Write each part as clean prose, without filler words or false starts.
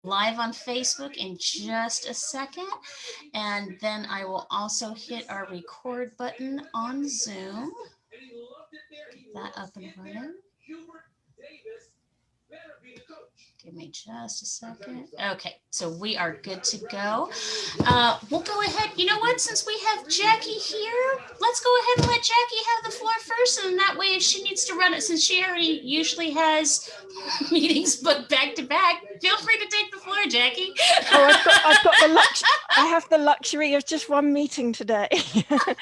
live on Facebook in just a second, and then I will also hit our record button on Zoom. Get that up and running. Give me just a second. Okay, so we are good to go. We'll go ahead. You know what? Since we have Jackie here, let's go ahead and let Jackie have the floor first, and that way, if she needs to run it, since she already usually has meetings booked back to back, feel free to take the floor, Jackie. Oh, I've got the luxury. I have the luxury of just one meeting today.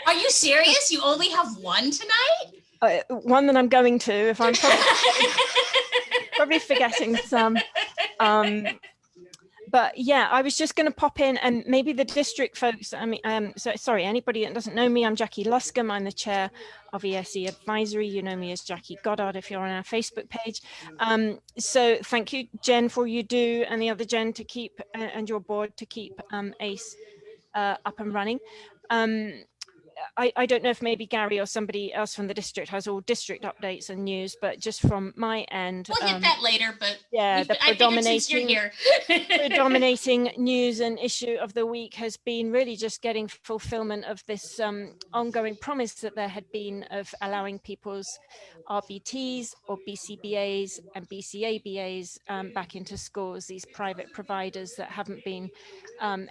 Are you serious? You only have one tonight? One that I'm going to. If I'm probably forgetting some. But yeah, I was just going to pop in, and maybe the district folks, I mean, so sorry, anybody that doesn't know me, I'm Jackie Luscombe. I'm the chair of ESE Advisory. You know me as Jackie Goddard if you're on our Facebook page. So thank you, Jen, for you do, and the other Jen to keep, and your board to keep ACE up and running. I don't know if maybe Gary or somebody else from the district has all district updates and news, but just from my end, we'll hit that later. But yeah, the predominating news and issue of the week has been really just getting fulfillment of this ongoing promise that there had been of allowing people's RBTs or BCBAs and BCABAs back into schools, these private providers that haven't been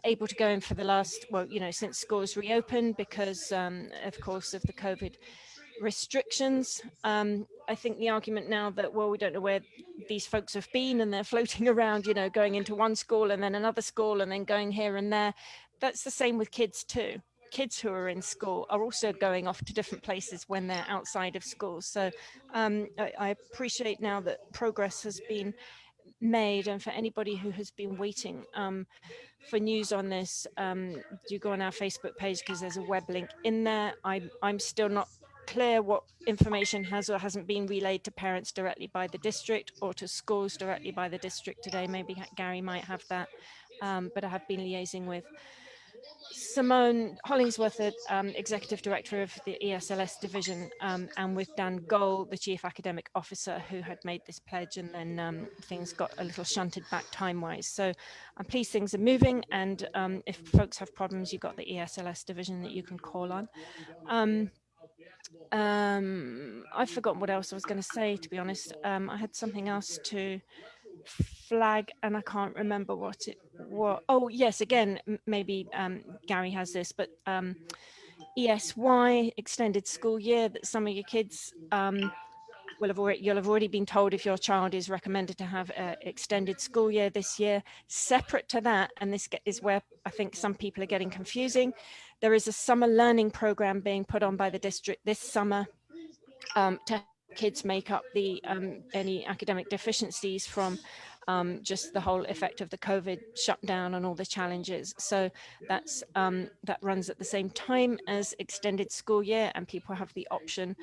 able to go in for the last, well, you know, since schools reopened because of course of the COVID restrictions. I think the argument now that, well, we don't know where these folks have been and they're floating around, you know, going into one school and then another school and then going here and there. That's the same with kids too. Kids who are in school are also going off to different places when they're outside of school. So I appreciate now that progress has been made, and for anybody who has been waiting for news on this, do go on our Facebook page because there's a web link in there. I'm still not clear what information has or hasn't been relayed to parents directly by the district or to schools directly by the district today. Maybe Gary might have that, but I have been liaising with Simone Hollingsworth, Executive Director of the ESLS division, and with Dan Goll, the Chief Academic Officer, who had made this pledge, and then things got a little shunted back time-wise. So I'm pleased things are moving, and if folks have problems, you've got the ESLS division that you can call on. I've forgotten what else I was going to say, to be honest. I had something else to flag and I can't remember what it was. Oh yes, again, maybe Gary has this, but ESY, extended school year, that some of your kids you'll have already been told if your child is recommended to have an extended school year this year. Separate to that, and this is where I think some people are getting confusing, there is a summer learning program being put on by the district this summer to help kids make up the any academic deficiencies from just the whole effect of the COVID shutdown and all the challenges. So that's that runs at the same time as extended school year, and people have the option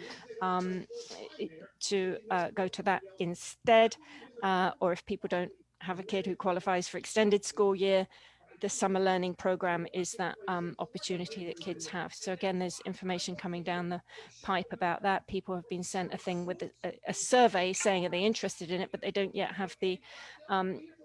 to go to that instead. Or if people don't have a kid who qualifies for extended school year, the summer learning program is that opportunity that kids have. So again, there's information coming down the pipe about that. People have been sent a thing with a survey saying are they interested in it, but they don't yet have the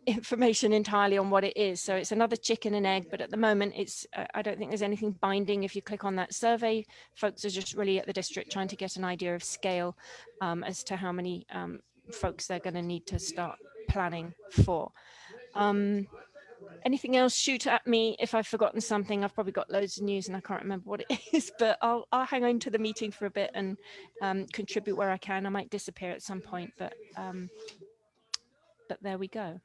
information entirely on what it is. So it's another chicken and egg, but at the moment it's I don't think there's anything binding. If you click on that survey, folks are just really at the district trying to get an idea of scale as to how many folks they're going to need to start planning for. Anything else, shoot at me if I've forgotten something. I've probably got loads of news and I can't remember what it is, but I'll hang on to the meeting for a bit and contribute where I can. I might disappear at some point, but there we go.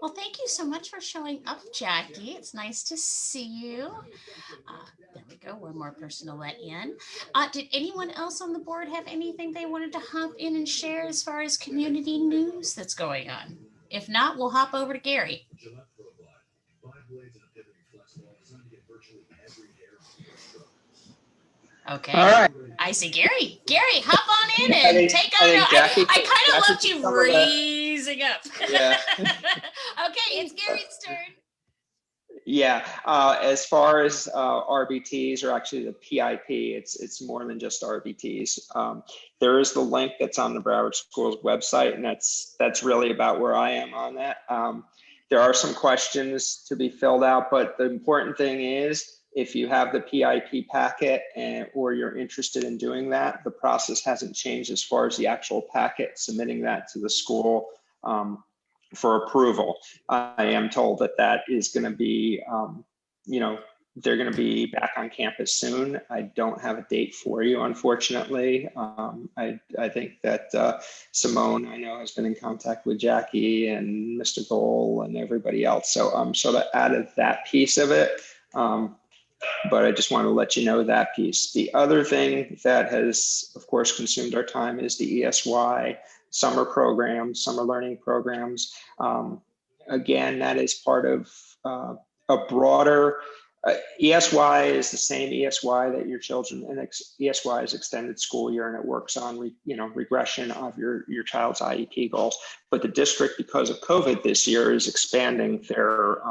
Well, thank you so much for showing up, Jackie. It's nice to see you. There we go. One more person to let in. Did anyone else on the board have anything they wanted to hop in and share as far as community news that's going on? If not, we'll hop over to Gary. Okay. All right. I see Gary. Gary, hop on in and take on. I kind of left you raising up. Yeah. Okay, it's Gary's turn. Yeah, as far as RBTs, or actually the PIP, it's more than just RBTs. There is the link that's on the Broward Schools website, and that's really about where I am on that. There are some questions to be filled out, but the important thing is, if you have the PIP packet or you're interested in doing that, the process hasn't changed as far as the actual packet, submitting that to the school for approval. I am told that that is going to be, they're going to be back on campus soon. I don't have a date for you, unfortunately. I think that Simone, I know, has been in contact with Jackie and Mr. Goal and everybody else. So I'm sort of out of that piece of it. But I just want to let you know that piece. The other thing that has, of course, consumed our time is the ESY summer programs, summer learning programs. Again, that is part of a broader, ESY is the same ESY that your children, and ESY is extended school year, and it works on regression of your child's IEP goals. But the district, because of COVID this year, is expanding their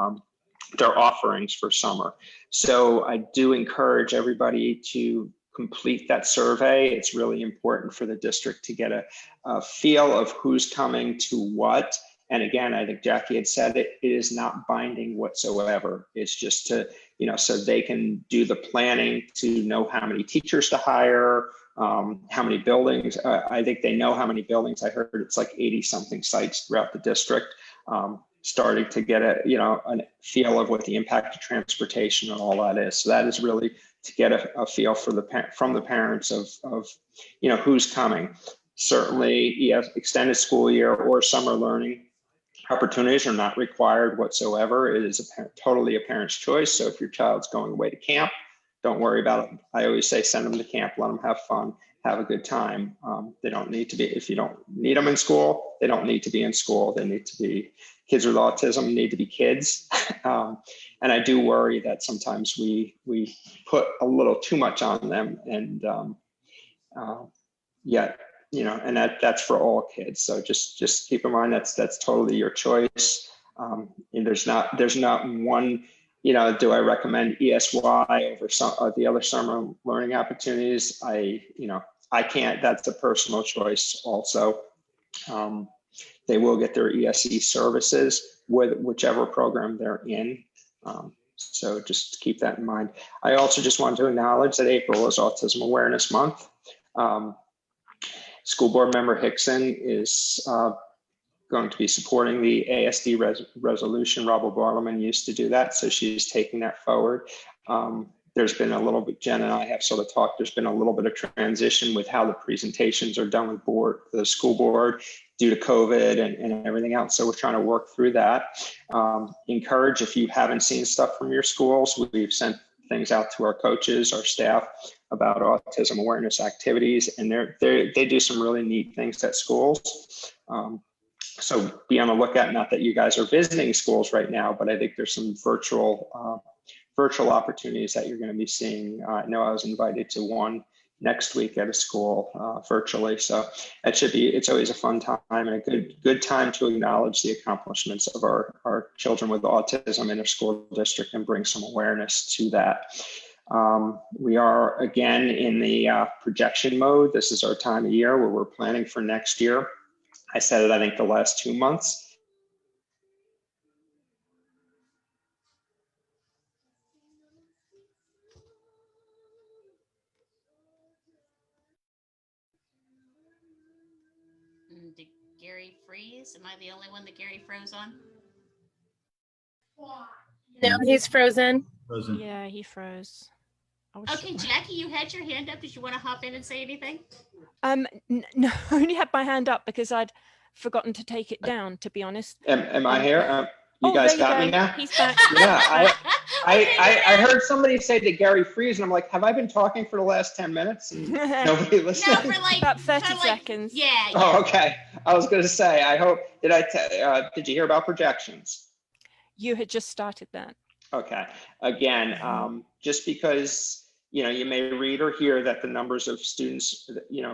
offerings for summer. So I do encourage everybody to complete that survey. It's really important for the district to get a feel of who's coming to what. And again, I think Jackie had said it is not binding whatsoever. It's just to, so they can do the planning to know how many teachers to hire, how many buildings. I think they know how many buildings. I heard it's like 80 something sites throughout the district. Starting to get a feel of what the impact of transportation and all that is. So that is really to get a feel from the parents of who's coming. Certainly, extended school year or summer learning opportunities are not required whatsoever. It is totally a parent's choice. So if your child's going away to camp, don't worry about it. I always say send them to camp, let them have fun, have a good time. They don't need to be, if you don't need them in school, they don't need to be in school. They need to be, kids with autism need to be kids. And I do worry that sometimes we put a little too much on them, and and that's for all kids. So just keep in mind that's totally your choice. And there's not one, do I recommend ESY over some of the other summer learning opportunities? I can't. That's a personal choice also. They will get their ESE services with whichever program they're in. So just keep that in mind. I also just want to acknowledge that April is Autism Awareness Month. School board member Hickson is going to be supporting the ASD resolution. Robert Bartleman used to do that, so she's taking that forward. There's been a little bit, Jen and I have sort of talked, there's been a little bit of transition with how the presentations are done with the school board due to COVID and everything else. So we're trying to work through that. Encourage, if you haven't seen stuff from your schools, we've sent things out to our coaches, our staff, about autism awareness activities, and they do some really neat things at schools. So be on the lookout. Not that you guys are visiting schools right now, but I think there's some virtual opportunities that you're going to be seeing. I know I was invited to one next week at a school virtually, so it's always a fun time and a good time to acknowledge the accomplishments of our children with autism in our school district and bring some awareness to that. We are again in the projection mode. This is our time of year where we're planning for next year. I said it, I think, the last 2 months. Did Gary freeze? Am I the only one that Gary froze on? No, he's frozen. Yeah, he froze. Okay, Jackie, you had your hand up. Did you want to hop in and say anything? No, I only had my hand up because I'd forgotten to take it down, to be honest. Am I here? You guys got me now? He's back. Yeah, I heard somebody say that Gary freeze, and I'm like, have I been talking for the last 10 minutes? And nobody listened? No, for like about 30 seconds. Yeah. Oh, okay. I was going to say, I hope, did you hear about projections? You had just started that. Okay. Again, just because you may read or hear that the numbers of students,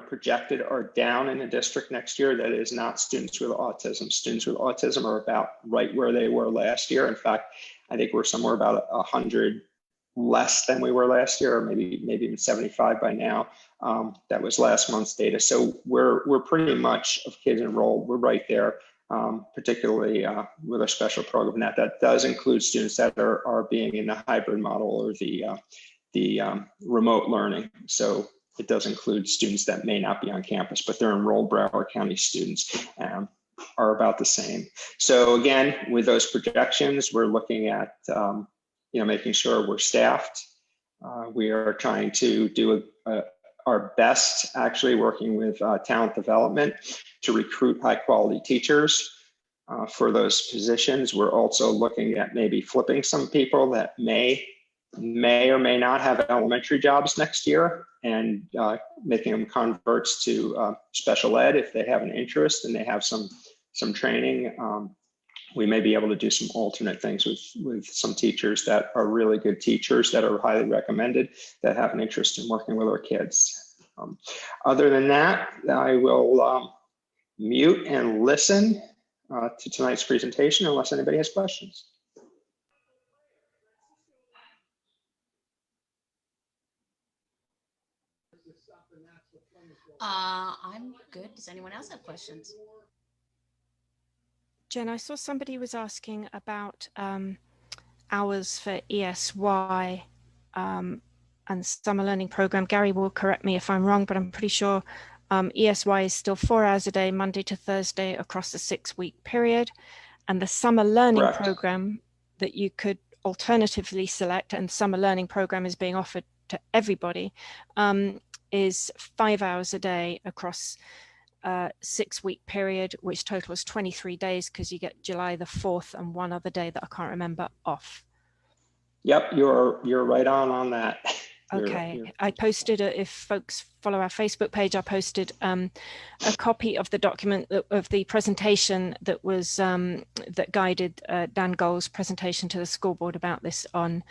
projected are down in the district next year. That is not students with autism. Students with autism are about right where they were last year. In fact, I think we're somewhere about 100 less than we were last year, or maybe even 75 by now. That was last month's data. So we're pretty much of kids enrolled. We're right there, particularly with our special program. That does include students that are being in the hybrid model or the remote learning. So it does include students that may not be on campus, but they're enrolled Broward County students, are about the same. So again, with those projections, we're looking at making sure we're staffed. We are trying to do our best, actually working with talent development to recruit high quality teachers for those positions. We're also looking at maybe flipping some people that may or may not have elementary jobs next year, and making them converts to special ed if they have an interest and they have some training. We may be able to do some alternate things with some teachers that are really good teachers that are highly recommended, that have an interest in working with our kids. Other than that, I will mute and listen to tonight's presentation unless anybody has questions. I'm good. Does anyone else have questions? Jen, I saw somebody was asking about hours for ESY and summer learning program. Gary will correct me if I'm wrong, but I'm pretty sure ESY is still 4 hours a day, Monday to Thursday, across a 6-week period. And the summer learning Correct. program that you could alternatively select, and summer learning program is being offered to everybody, is 5 hours a day across a 6-week period, which totals 23 days because you get July the 4th and one other day that I can't remember off. Yep, you're right on that. Okay, I posted, if folks follow our Facebook page, I posted a copy of the document of the presentation that was that guided Dan Gold's presentation to the school board about this on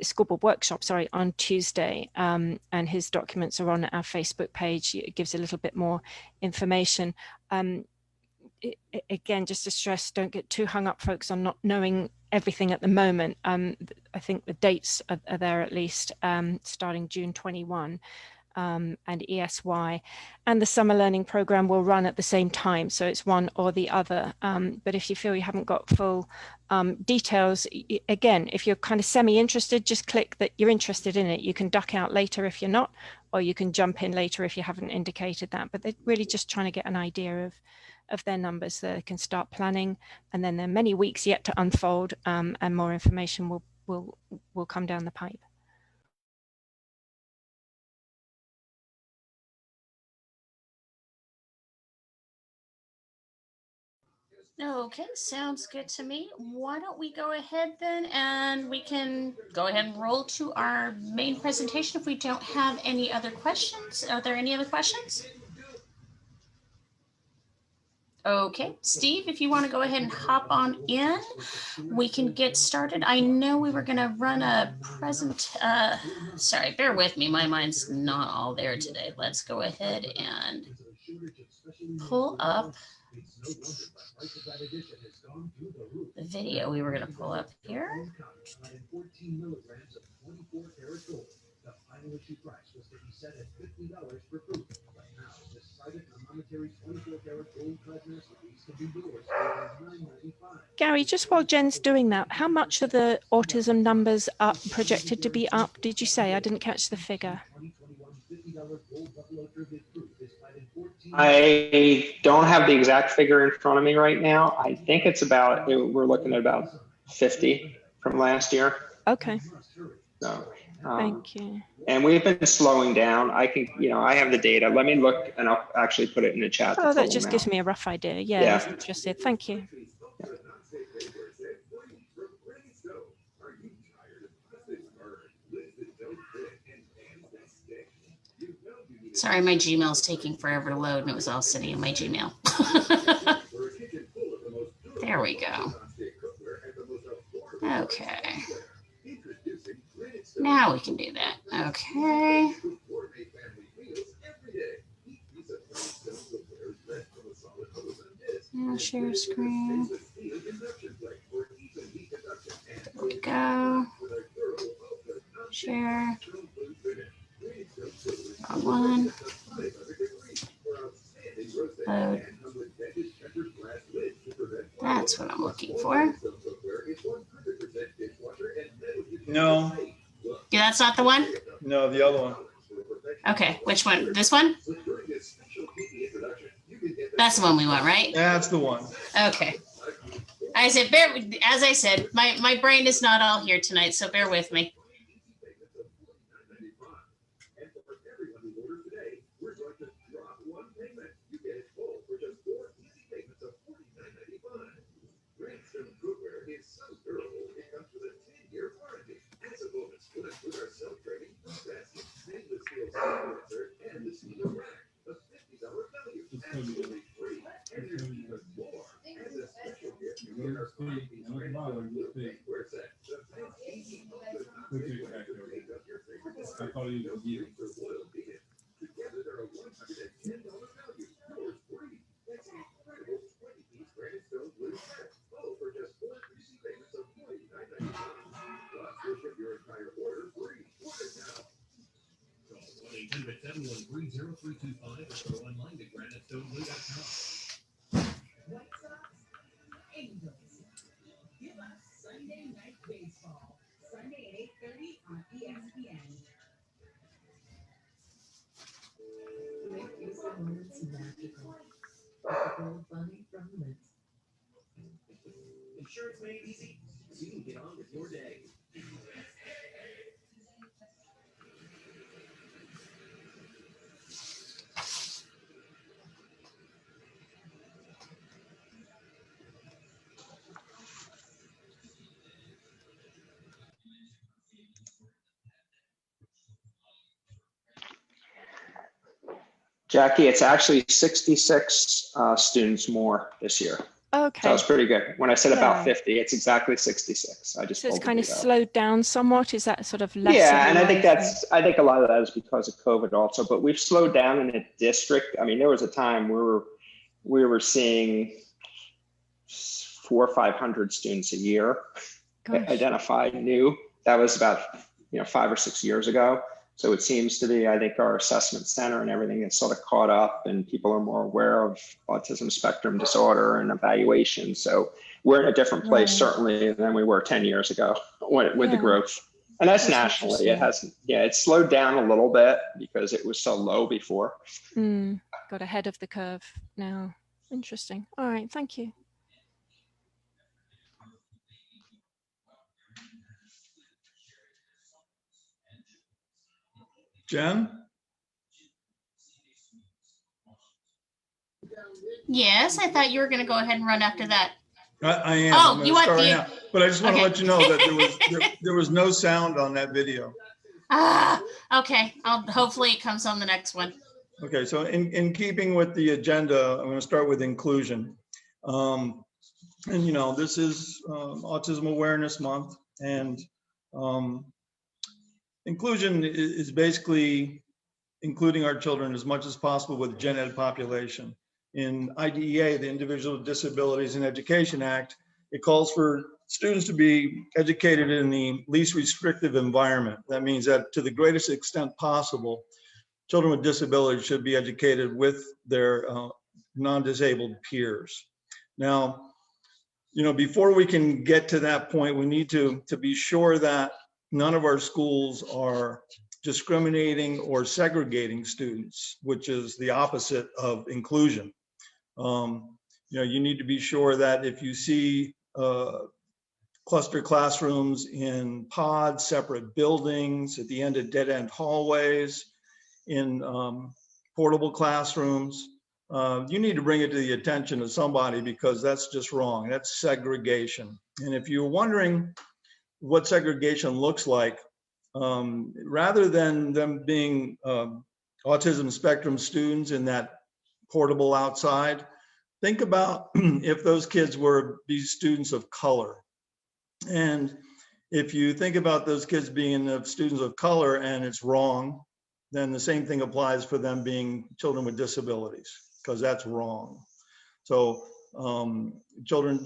school board workshop, sorry, on Tuesday, and his documents are on our Facebook page. It gives a little bit more information. Again, just to stress, don't get too hung up, folks, on not knowing everything at the moment. I think the dates are there at least, starting June 21, and ESY and the summer learning program will run at the same time, so it's one or the other. But if you feel you haven't got full details, again, if you're kind of semi-interested, just click that you're interested in it. You can duck out later if you're not, or you can jump in later if you haven't indicated that. But they're really just trying to get an idea of their numbers so they can start planning. And then there are many weeks yet to unfold, and more information will come down the pipe. Okay, sounds good to me. Why don't we go ahead then, and we can go ahead and roll to our main presentation if we don't have any other questions. Are there any other questions? Okay, Steve, if you want to go ahead and hop on in, we can get started. I know we were going to run a sorry, bear with me. My mind's not all there today. Let's go ahead and pull up the video we were going to pull up here. Gary, just while Jen's doing that, how much are the autism numbers up, projected to be up? Did you say? I didn't catch the figure. I don't have the exact figure in front of me right now. I think it's about, we're looking at about 50 from last year. Okay. So, thank you. And we've been slowing down. I can, I have the data. Let me look, and I'll actually put it in the chat. Oh, that just gives me a rough idea. Yeah. That's interesting. Thank you. Yeah. Sorry, my Gmail's taking forever to load, and it was all sitting in my Gmail. There we go. Okay. Now we can do that. Okay. Now share screen. There we go. Share. One. Load. That's what I'm looking for. No, Yeah, that's not the one? no, the other one. Okay, which one? This one? That's the one we want, right? That's the one. Okay. As I said, my brain is not all here tonight, so bear with me. Insurance made easy, so you can get on with your day. Jackie, it's actually 66 students more this year. Okay. So it's pretty good. When I said Yeah. about 50, it's exactly 66. I just So it's pulled the kind of data up. slowed down somewhat. Is that sort of less? Yeah, and I think organized? I think a lot of that is because of COVID also, but we've slowed down in a district. I mean, there was a time where we were seeing 400 or 500 students a year identified new. That was about 5 or 6 years ago. So it seems to be, I think our assessment center and everything is sort of caught up and people are more aware of autism spectrum disorder and evaluation. So we're in a different place, certainly, than we were 10 years ago with the growth. And that's nationally. It hasn't, it's slowed down a little bit because it was so low before. Got ahead of the curve now. Interesting. All right, thank you. Jen? Yes, I thought you were going to go ahead and run after that. I am. Oh, I'm you want want to the? start right now. But I just want to let you know that there was no sound on that video. Okay. Hopefully it comes on the next one. Okay, so in keeping with the agenda, I'm going to start with inclusion. And this is Autism Awareness Month, and inclusion is basically including our children as much as possible with gen ed population. In IDEA, the Individual with Disabilities in Education Act, it calls for students to be educated in the least restrictive environment. That means that to the greatest extent possible, children with disabilities should be educated with their non-disabled peers. Now, before we can get to that point, we need to be sure that none of our schools are discriminating or segregating students, which is the opposite of inclusion. You need to be sure that if you see cluster classrooms in pods, separate buildings, at the end of dead-end hallways, in portable classrooms, you need to bring it to the attention of somebody because that's just wrong. That's segregation. And if you're wondering what segregation looks like, rather than them being autism spectrum students in that portable outside, think about if those kids were these students of color. And If you think about those kids being students of color and it's wrong, then the same thing applies for them being children with disabilities, because that's wrong. So children,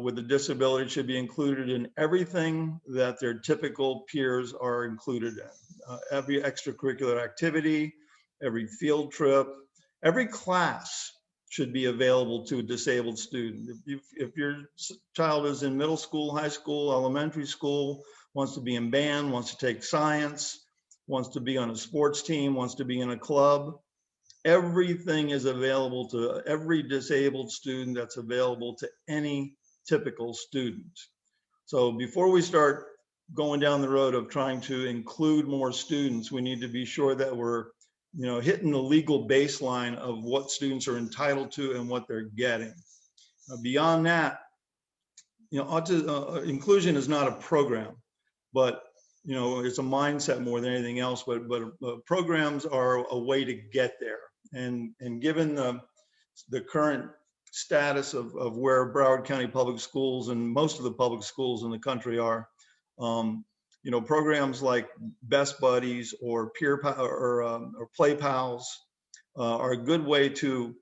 with a disability should be included in everything that their typical peers are included in. Every extracurricular activity, every field trip, every class should be available to a disabled student. If your child is in middle school, high school, elementary school, wants to be in band, wants to take science, wants to be on a sports team, wants to be in a club, everything is available to every disabled student that's available to any typical student. So before we start going down the road of trying to include more students, we need to be sure that we're hitting the legal baseline of what students are entitled to and what they're getting. Beyond that, inclusion is not a program, but it's a mindset more than anything else. But programs are a way to get there. And given the current status of where Broward County Public Schools and most of the public schools in the country are, programs like Best Buddies or or Play Pals are a good way to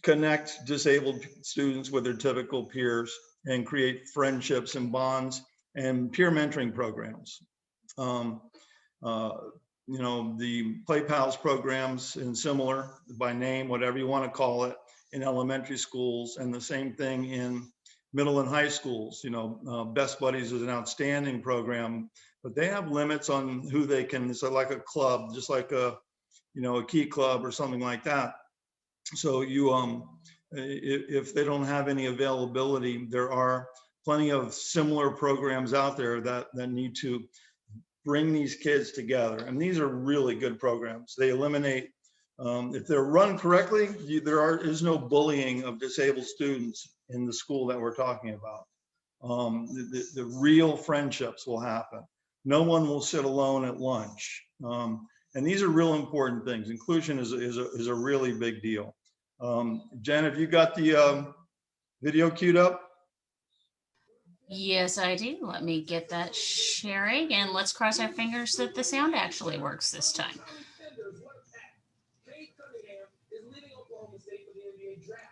connect disabled students with their typical peers and create friendships and bonds and peer mentoring programs. The Play Pals programs and similar by name, whatever you want to call it, in elementary schools, and the same thing in middle and high schools. Best Buddies is an outstanding program, but they have limits on who they can. It's like a club, just like a key club or something like that. So if they don't have any availability, there are plenty of similar programs out there that need to bring these kids together. And these are really good programs. They eliminate, if they're run correctly, there is no bullying of disabled students in the school that we're talking about. The real friendships will happen. No one will sit alone at lunch. And these are real important things. Inclusion is a really big deal. Jen, have you got the video queued up? Yes, I do. Let me get that sharing, and let's cross our fingers that the sound actually works this time.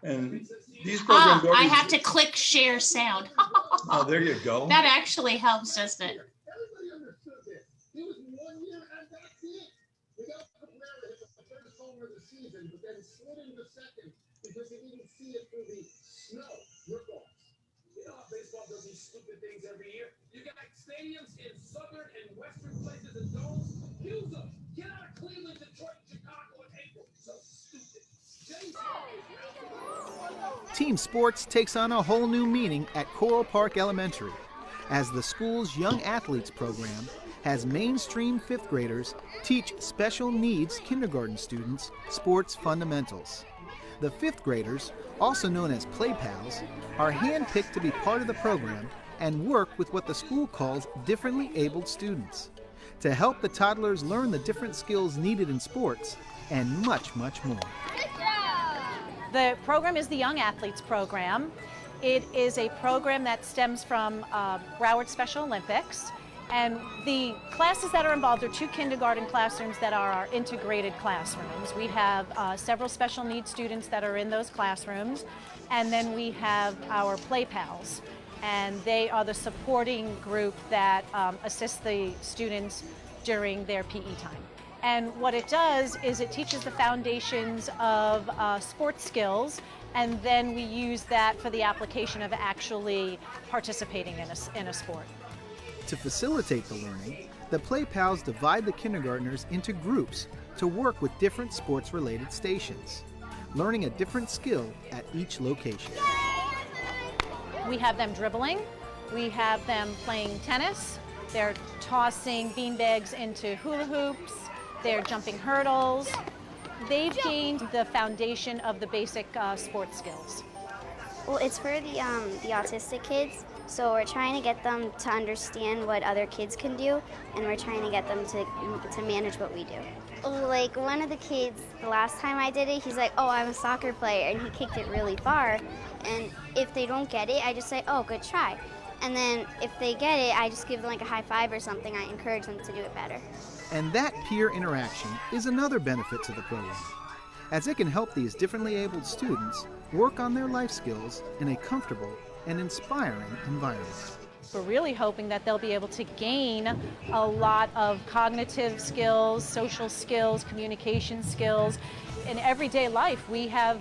And these programs I have to click share sound. Oh, there you go. That actually helps, doesn't it? Because he didn't see it through the snow rip-offs. You know how baseball does these stupid things every year? You got stadiums in southern and western places and domes. Use them. Get out of Cleveland, Detroit, Chicago in April. So stupid. Team sports takes on a whole new meaning at Coral Park Elementary, as the school's Young Athletes program has mainstream fifth graders teach special needs kindergarten students sports fundamentals. The fifth graders, also known as Play Pals, are handpicked to be part of the program and work with what the school calls differently abled students to help the toddlers learn the different skills needed in sports and much, much more. The program is the Young Athletes program. It is a program that stems from Broward Special Olympics. And the classes that are involved are 2 kindergarten classrooms that are our integrated classrooms. We have several special needs students that are in those classrooms. And then we have our Play Pals. And they are the supporting group that assists the students during their PE time. And what it does is it teaches the foundations of sports skills, and then we use that for the application of actually participating in a sport. To facilitate the learning, the Play Pals divide the kindergartners into groups to work with different sports-related stations, learning a different skill at each location. We have them dribbling, we have them playing tennis, they're tossing beanbags into hula hoops, they're jumping hurdles. They've gained the foundation of the basic sports skills. Well, it's for the autistic kids, so we're trying to get them to understand what other kids can do, and we're trying to get them to manage what we do. Like one of the kids, the last time I did it, he's like, oh, I'm a soccer player, and he kicked it really far. And if they don't get it, I just say, oh, good try. And then if they get it, I just give them like a high five or something. I encourage them to do it better. And that peer interaction is another benefit to the program, as it can help these differently abled students work on their life skills in a comfortable and inspiring environment. We're really hoping that they'll be able to gain a lot of cognitive skills, social skills, communication skills. In everyday life, we have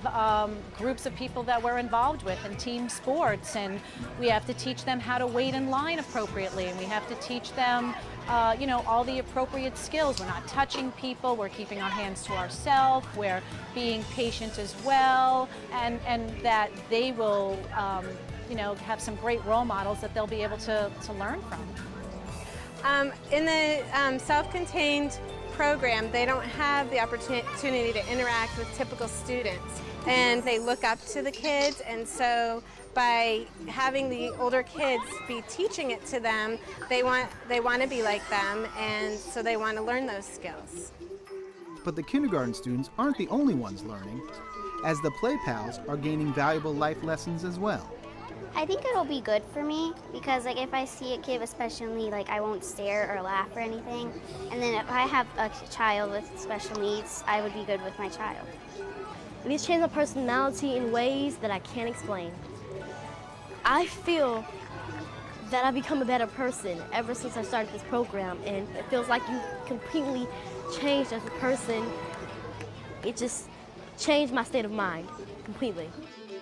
groups of people that we're involved with in team sports, and we have to teach them how to wait in line appropriately, and we have to teach them all the appropriate skills. We're not touching people, we're keeping our hands to ourselves, we're being patient as well, and that they will have some great role models that they'll be able to learn from. In the self-contained program, they don't have the opportunity to interact with typical students, and they look up to the kids, and so by having the older kids be teaching it to them, they want to be like them, and so they want to learn those skills. But the kindergarten students aren't the only ones learning, as the Play Pals are gaining valuable life lessons as well. I think it'll be good for me because like if I see a kid with special needs, like I won't stare or laugh or anything. And then if I have a child with special needs, I would be good with my child. These change my personality in ways that I can't explain. I feel that I've become a better person ever since I started this program, and it feels like you completely changed as a person. It just changed my state of mind completely.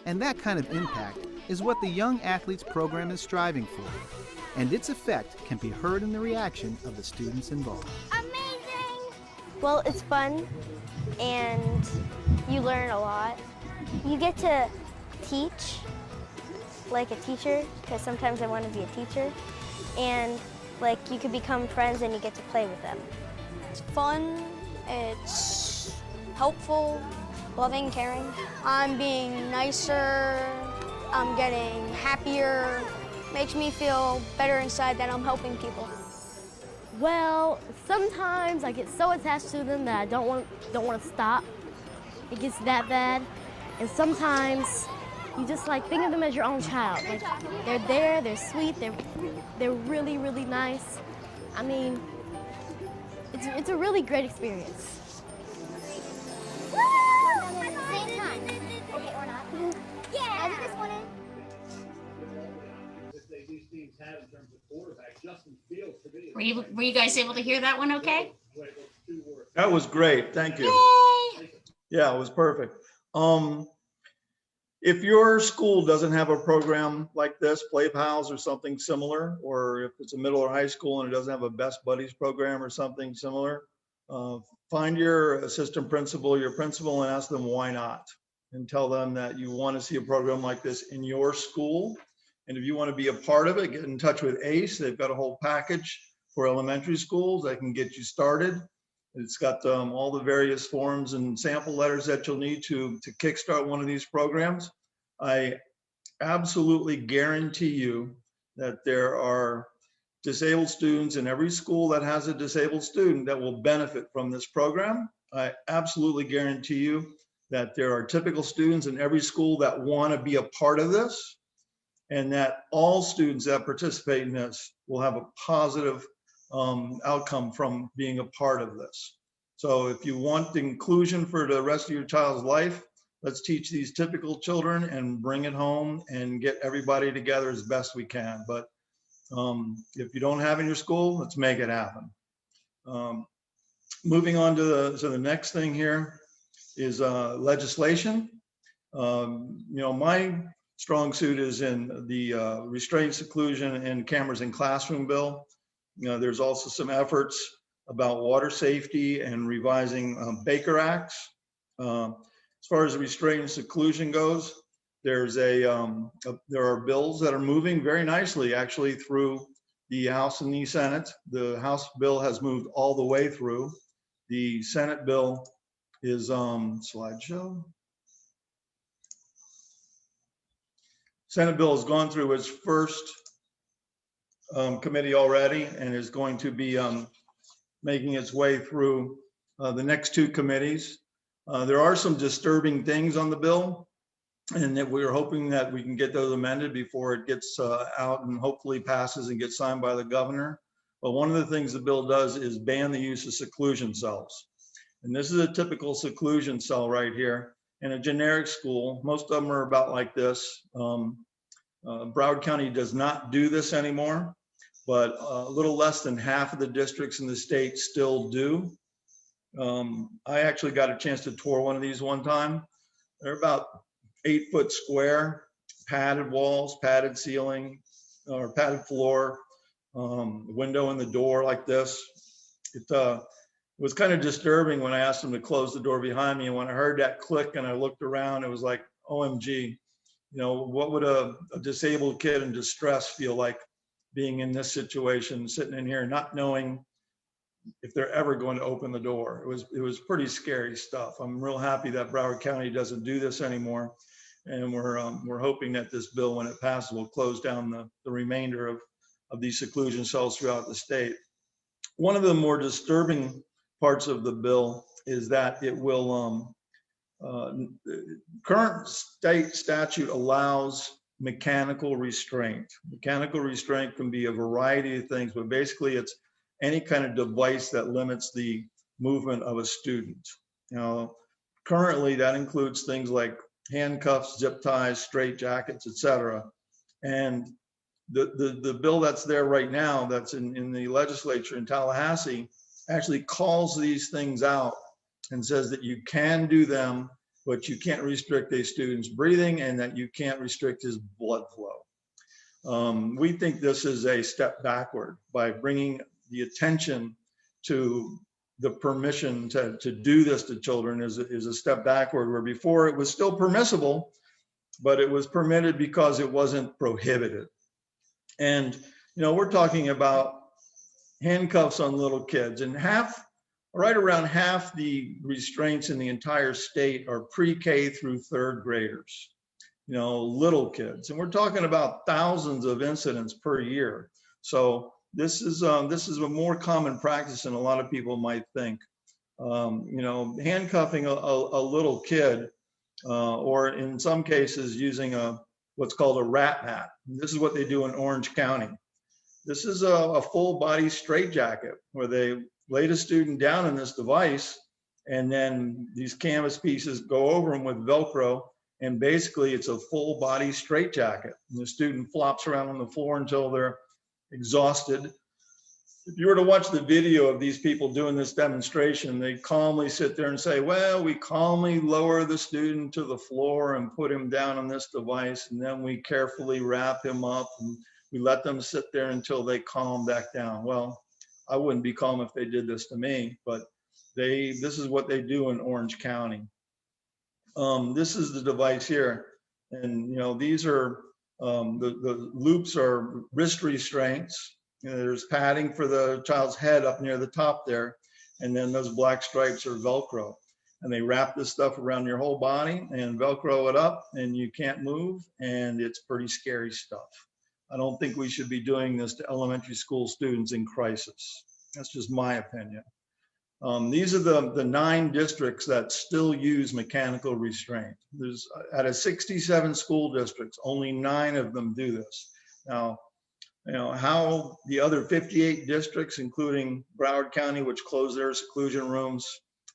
And that kind of impact is what the Young Athletes program is striving for, and its effect can be heard in the reaction of the students involved. Amazing! Well, it's fun, and you learn a lot. You get to teach like a teacher, because sometimes I want to be a teacher, and like you could become friends and you get to play with them. It's fun, it's helpful, loving, caring. I'm being nicer, I'm getting happier, makes me feel better inside that I'm helping people. Well, sometimes I get so attached to them that I don't want to stop. It gets that bad. And sometimes you just like think of them as your own child. Like they're there, they're sweet, they're really, really nice. I mean, it's a really great experience. Same time. Okay, or not? Yeah. I think this one in. Were you guys able to hear that one okay? That was great. Thank you. Yay! Yeah, it was perfect. If your school doesn't have a program like this, Play Pals or something similar, or if it's a middle or high school and it doesn't have a Best Buddies program or something similar, find your assistant principal, your principal, and ask them why not, and tell them that you want to see a program like this in your school. And if you want to be a part of it, get in touch with ACE. They've got a whole package for elementary schools that can get you started. It's got all the various forms and sample letters that you'll need to kickstart one of these programs. I absolutely guarantee you that there are disabled students in every school that has a disabled student that will benefit from this program. I absolutely guarantee you that there are typical students in every school that want to be a part of this, and that all students that participate in this will have a positive outcome from being a part of this. So if you want the inclusion for the rest of your child's life, let's teach these typical children and bring it home and get everybody together as best we can. But if you don't have it in your school, let's make it happen. Moving on to the next thing here is legislation. My strong suit is in the restraint, seclusion, and cameras in classroom bill. There's also some efforts about water safety and revising Baker Acts. As far as restraint and seclusion goes, there are bills that are moving very nicely actually through the House and the Senate. The House bill has moved all the way through. The Senate bill is slideshow. Senate bill has gone through its first committee already and is going to be making its way through the next two committees. There are some disturbing things on the bill. and that we're hoping that we can get those amended before it gets out and hopefully passes and gets signed by the governor. But one of the things the bill does is ban the use of seclusion cells. And this is a typical seclusion cell right here in a generic school. Most of them are about like this. Broward County does not do this anymore, but a little less than half of the districts in the state still do. I actually got a chance to tour one of these one time. They're about 8 foot square, padded walls, padded ceiling, or padded floor, window in the door like this. It was kind of disturbing when I asked them to close the door behind me. And when I heard that click and I looked around, it was like, OMG, what would a disabled kid in distress feel like being in this situation, sitting in here, not knowing if they're ever going to open the door. It was pretty scary stuff. I'm real happy that Broward County doesn't do this anymore. And we're hoping that this bill, when it passes, will close down the remainder of these seclusion cells throughout the state. One of the more disturbing parts of the bill is that it will, current state statute allows mechanical restraint. Mechanical restraint can be a variety of things, but basically it's any kind of device that limits the movement of a student. Currently that includes things like handcuffs, zip ties, straight jackets, etc. And the bill that's there right now, that's in the legislature in Tallahassee, actually calls these things out and says that you can do them, but you can't restrict a student's breathing and that you can't restrict his blood flow. We think this is a step backward by bringing the attention to the permission to do this to children is a step backward, where before it was still permissible, but it was permitted because it wasn't prohibited. And, we're talking about handcuffs on little kids, and right around half the restraints in the entire state are pre-K through third graders, little kids. And we're talking about thousands of incidents per year. So this is a more common practice than a lot of people might think. Handcuffing a little kid, or in some cases using what's called a rat mat. This is what they do in Orange County. This is a full body straitjacket where they lay the student down in this device, and then these canvas pieces go over them with Velcro, and basically it's a full body straitjacket. And the student flops around on the floor until they're exhausted. If you were to watch the video of these people doing this demonstration, they calmly sit there and say, well, we calmly lower the student to the floor and put him down on this device, and then we carefully wrap him up and we let them sit there until they calm back down. Well, I wouldn't be calm if they did this to me, but this is what they do in Orange County. This is the device here. And, these are, the loops are wrist restraints. There's padding for the child's head up near the top there. And then those black stripes are Velcro. And they wrap this stuff around your whole body and Velcro it up, and you can't move. And it's pretty scary stuff. I don't think we should be doing this to elementary school students in crisis. That's just my opinion. These are the 9 districts that still use mechanical restraint. There's out of 67 school districts, only 9 of them do this. Now, how the other 58 districts, including Broward County, which closed their seclusion rooms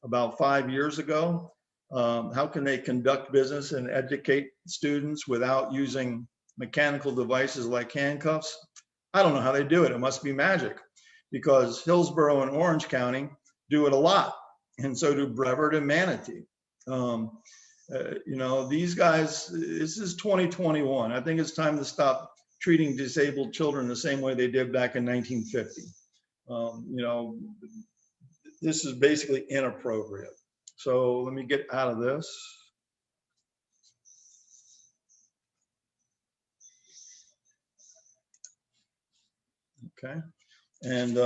about 5 years ago, how can they conduct business and educate students without using mechanical devices like handcuffs? I don't know how they do it. It must be magic, because Hillsborough and Orange County do it a lot, and so do Brevard and Manatee. These guys, this is 2021. I think it's time to stop treating disabled children the same way they did back in 1950. This is basically inappropriate. So let me get out of this. Okay, and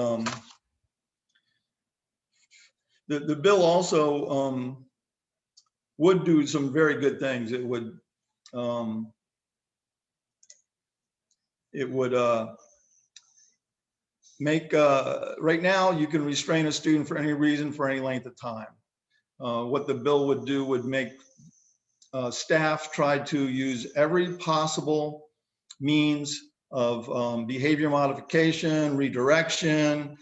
the bill also would do some very good things. It would make, right now you can restrain a student for any reason for any length of time. What the bill would do would make staff tried to use every possible means of behavior modification, redirection,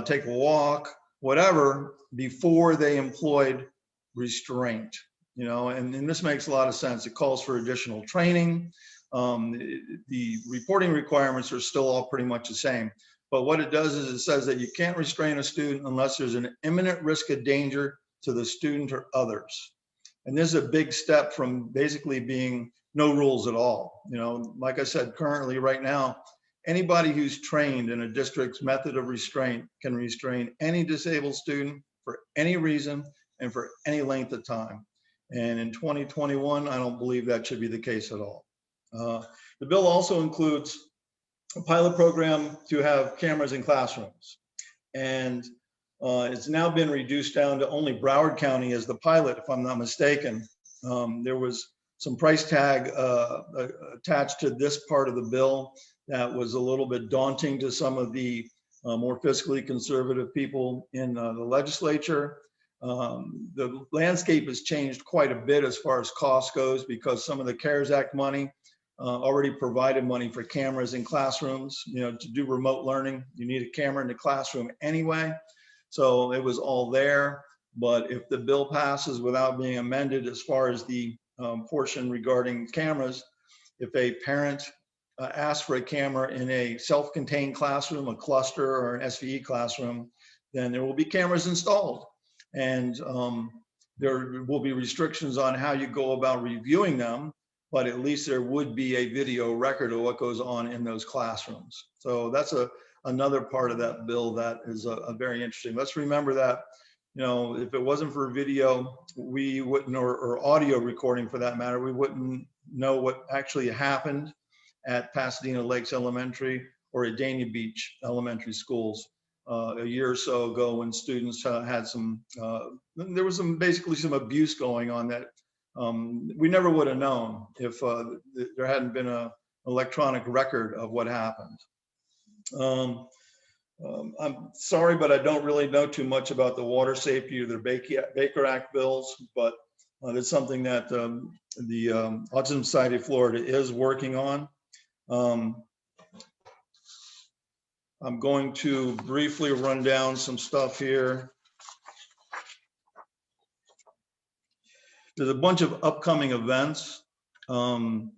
take a walk, whatever, before they employed restraint. And this makes a lot of sense. It calls for additional training. The reporting requirements are still all pretty much the same. But what it does is it says that you can't restrain a student unless there's an imminent risk of danger to the student or others. And this is a big step from basically being no rules at all. Like I said, currently right now, anybody who's trained in a district's method of restraint can restrain any disabled student for any reason and for any length of time. And in 2021, I don't believe that should be the case at all. The bill also includes a pilot program to have cameras in classrooms. And it's now been reduced down to only Broward County as the pilot, if I'm not mistaken. There was some price tag attached to this part of the bill that was a little bit daunting to some of the more fiscally conservative people in the legislature. The landscape has changed quite a bit as far as cost goes, because some of the CARES Act money already provided money for cameras in classrooms. To do remote learning, you need a camera in the classroom anyway. So it was all there. But if the bill passes without being amended as far as the portion regarding cameras, if a parent asks for a camera in a self-contained classroom, a cluster, or an SVE classroom, then there will be cameras installed. And there will be restrictions on how you go about reviewing them, but at least there would be a video record of what goes on in those classrooms. So that's another part of that bill that is a very interesting. Let's remember that, if it wasn't for video, we wouldn't, or audio recording for that matter, we wouldn't know what actually happened at Pasadena Lakes Elementary or at Dania Beach Elementary Schools a year or so ago, when students had there was basically some abuse going on that we never would have known if there hadn't been an electronic record of what happened. I'm sorry, but I don't really know too much about the water safety or the Baker Act bills, but it's something that the Autism Society of Florida is working on. I'm going to briefly run down some stuff here. There's a bunch of upcoming events that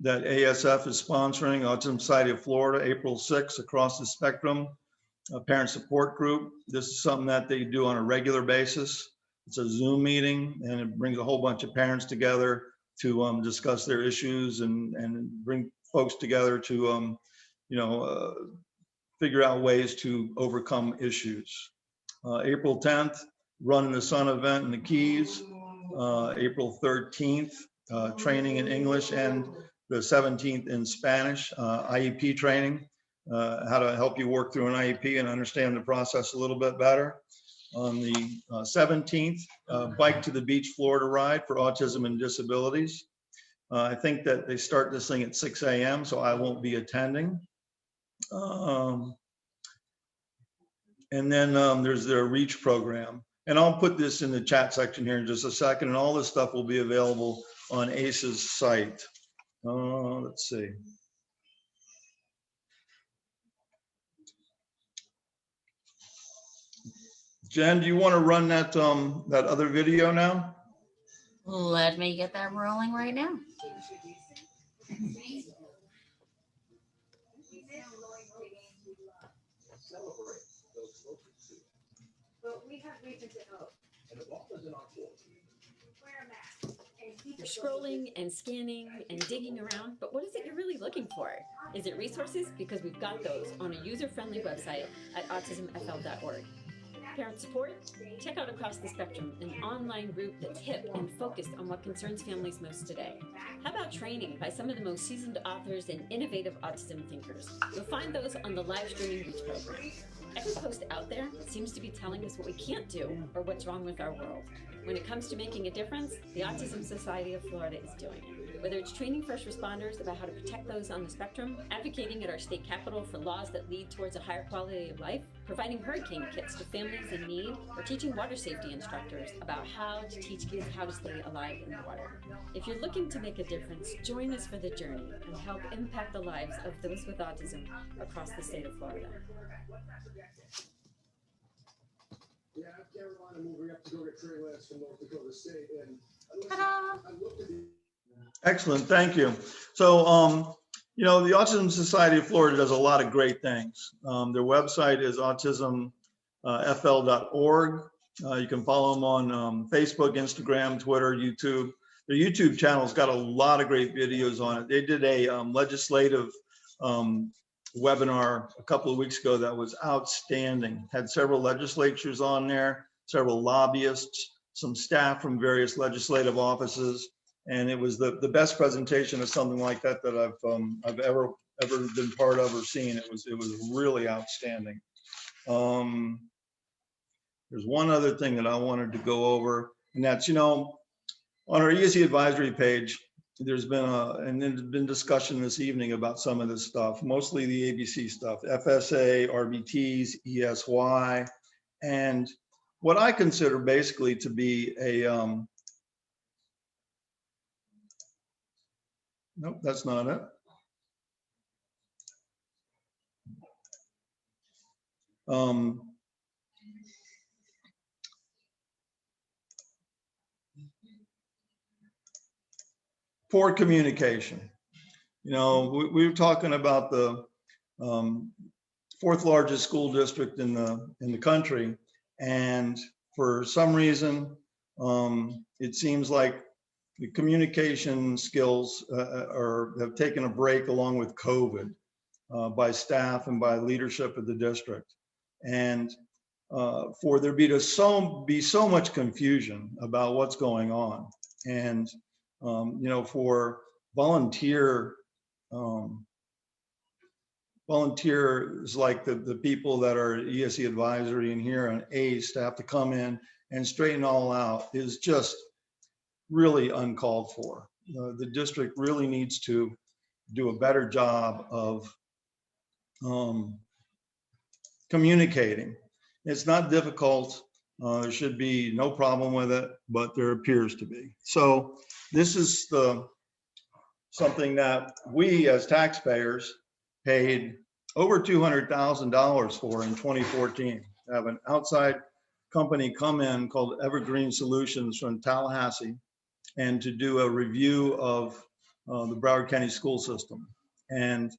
ASF is sponsoring. Autism Society of Florida, April 6th, Across the Spectrum, a parent support group. This is something that they do on a regular basis. It's a Zoom meeting, and it brings a whole bunch of parents together to discuss their issues and bring folks together to figure out ways to overcome issues. April 10th, Run in the Sun event in the Keys. April 13th, training in English, and the 17th in Spanish, IEP training, how to help you work through an IEP and understand the process a little bit better. On the 17th, Bike to the Beach Florida ride for autism and disabilities. I think that they start this thing at 6 a.m., so I won't be attending. And then there's their REACH program. And I'll put this in the chat section here in just a second, and all this stuff will be available on ACE's site. Let's see. Jen, do you want to run that that other video now? Let me get that rolling right now. You're scrolling and scanning and digging around, but what is it you're really looking for? Is it resources? Because we've got those on a user-friendly website at autismfl.org. Parent support? Check out Across the Spectrum, an online group that's hip and focused on what concerns families most today. How about training by some of the most seasoned authors and innovative autism thinkers? You'll find those on the live streaming REACH program. Every post out there seems to be telling us what we can't do or what's wrong with our world. When it comes to making a difference, the Autism Society of Florida is doing it. Whether it's training first responders about how to protect those on the spectrum, advocating at our state capitol for laws that lead towards a higher quality of life, providing hurricane kits to families in need, or teaching water safety instructors about how to teach kids how to stay alive in the water. If you're looking to make a difference, join us for the journey and help impact the lives of those with autism across the state of Florida. Yeah, Carolina moving up to go get Trey Lance from North Dakota State, and I looked at the Excellent, thank you. So, you know, the Autism Society of Florida does a lot of great things. Their website is autismfl.org. You can follow them on Facebook, Instagram, Twitter, YouTube. Their YouTube channel's got a lot of great videos on it. They did a legislative webinar a couple of weeks ago that was outstanding. Had several legislatures on there, several lobbyists, some staff from various legislative offices. And it was the best presentation of something like that that I've ever been part of or seen. It was really outstanding. There's one other thing that I wanted to go over, and that's, you know, on our ESE advisory page, there's been discussion this evening about some of this stuff, mostly the ABC stuff, FSA, RBTs, ESY, and what I consider basically to be a nope, that's not it. Poor communication. You know, we were talking about the fourth largest school district in the country, and for some reason, it seems like the communication skills have taken a break along with COVID by staff and by leadership of the district. And for there be so much confusion about what's going on. And, you know, for volunteers like the people that are ESE advisory and here on ACE to have to come in and straighten all out is just really uncalled for. The district really needs to do a better job of communicating. It's not difficult. There should be no problem with it, but there appears to be. So this is something that we as taxpayers paid over $200,000 for in 2014. I have an outside company come in called Evergreen Solutions from Tallahassee, and to do a review of the Broward County school system. And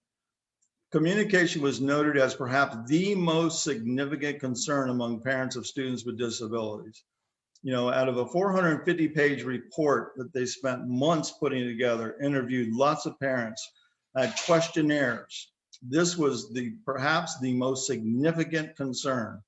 communication was noted as perhaps the most significant concern among parents of students with disabilities. You know, out of a 450-page report that they spent months putting together, interviewed lots of parents, had questionnaires. This was perhaps the most significant concern.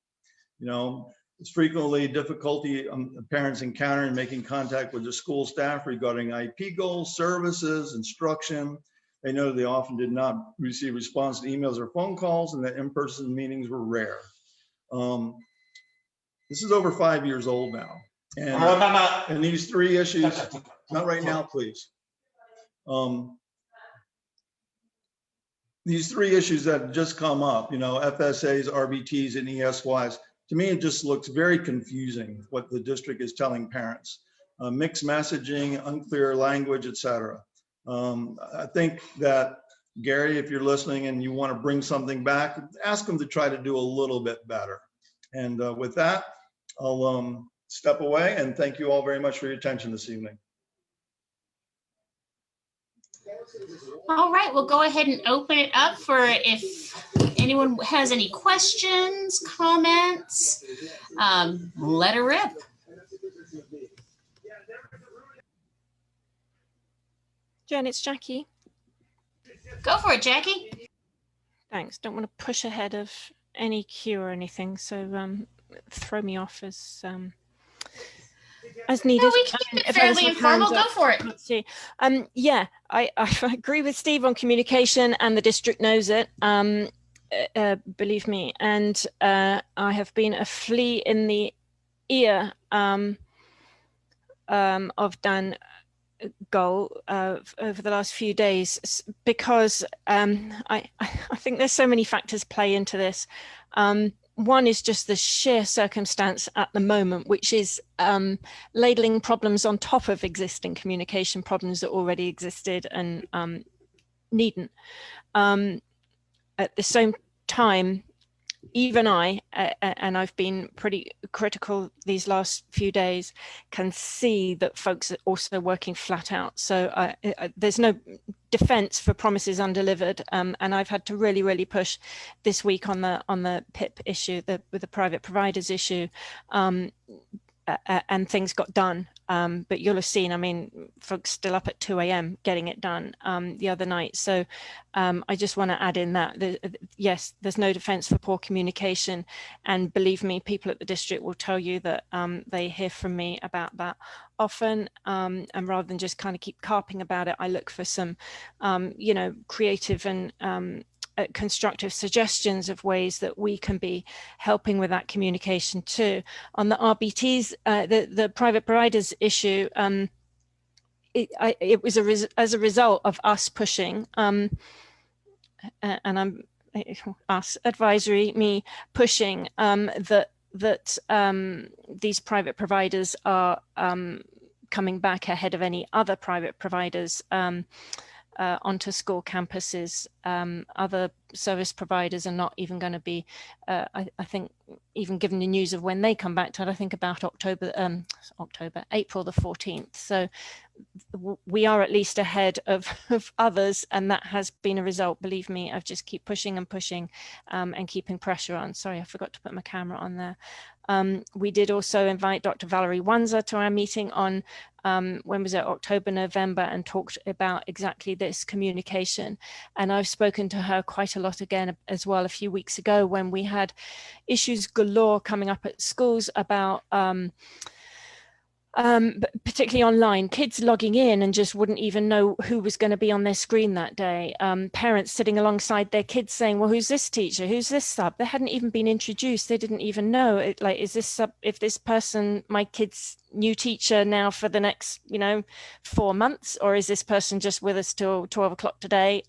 You know, it's frequently difficulty parents encounter in making contact with the school staff regarding IP goals, services, instruction. They know they often did not receive response to emails or phone calls, and that in-person meetings were rare. This is over 5 years old now. And these three issues, not right now, please. These three issues that have just come up, you know, FSAs, RBTs, and ESYs, to me, it just looks very confusing what the district is telling parents. Mixed messaging, unclear language, et cetera. I think that, Gary, if you're listening and you want to bring something back, ask them to try to do a little bit better. And with that, I'll step away and thank you all very much for your attention this evening. All right, we'll go ahead and open it up for if anyone has any questions, comments, let her rip. Jen, it's Jackie. Go for it, Jackie. Thanks. Don't want to push ahead of any cue or anything, so throw me off as needed. No, we keep it fairly informal. Go for it. Let's see. Yeah, I agree with Steve on communication, and the district knows it. Believe me, and I have been a flea in the ear of Dan goal over the last few days, because I think there's so many factors play into this. One is just the sheer circumstance at the moment, which is ladling problems on top of existing communication problems that already existed and needn't. At the same time, even I, and I've been pretty critical these last few days, can see that folks are also working flat out. So there's no defense for promises undelivered, and I've had to really push this week on the PIP issue, with the private providers issue, and things got done. But you'll have seen, I mean, folks still up at 2 a.m. getting it done the other night. So I just want to add in that, yes, there's no defense for poor communication. And believe me, people at the district will tell you that they hear from me about that often. And rather than just kind of keep carping about it, I look for some, creative and constructive suggestions of ways that we can be helping with that communication too. On the RBTs, the private providers issue, it was as a result of us pushing, and I'm us advisory, me pushing that these private providers are coming back ahead of any other private providers onto school campuses. Other service providers are not even going to be, I think, even given the news of when they come back to it, I think about April the 14th. So we are at least ahead of others, and that has been a result. Believe me, I've just keep pushing and pushing and keeping pressure on. Sorry, I forgot to put my camera on there. We did also invite Dr. Valerie Wanzer to our meeting on, when was it, October, November, and talked about exactly this communication. And I've spoken to her quite a lot again as well a few weeks ago when we had issues galore coming up at schools about particularly online, kids logging in and just wouldn't even know who was going to be on their screen that day. Parents sitting alongside their kids saying, well, who's this teacher? Who's this sub? They hadn't even been introduced. They didn't even know it. Like, is this sub, if this person, my kid's new teacher now for the next, 4 months, or is this person just with us till 12 o'clock today?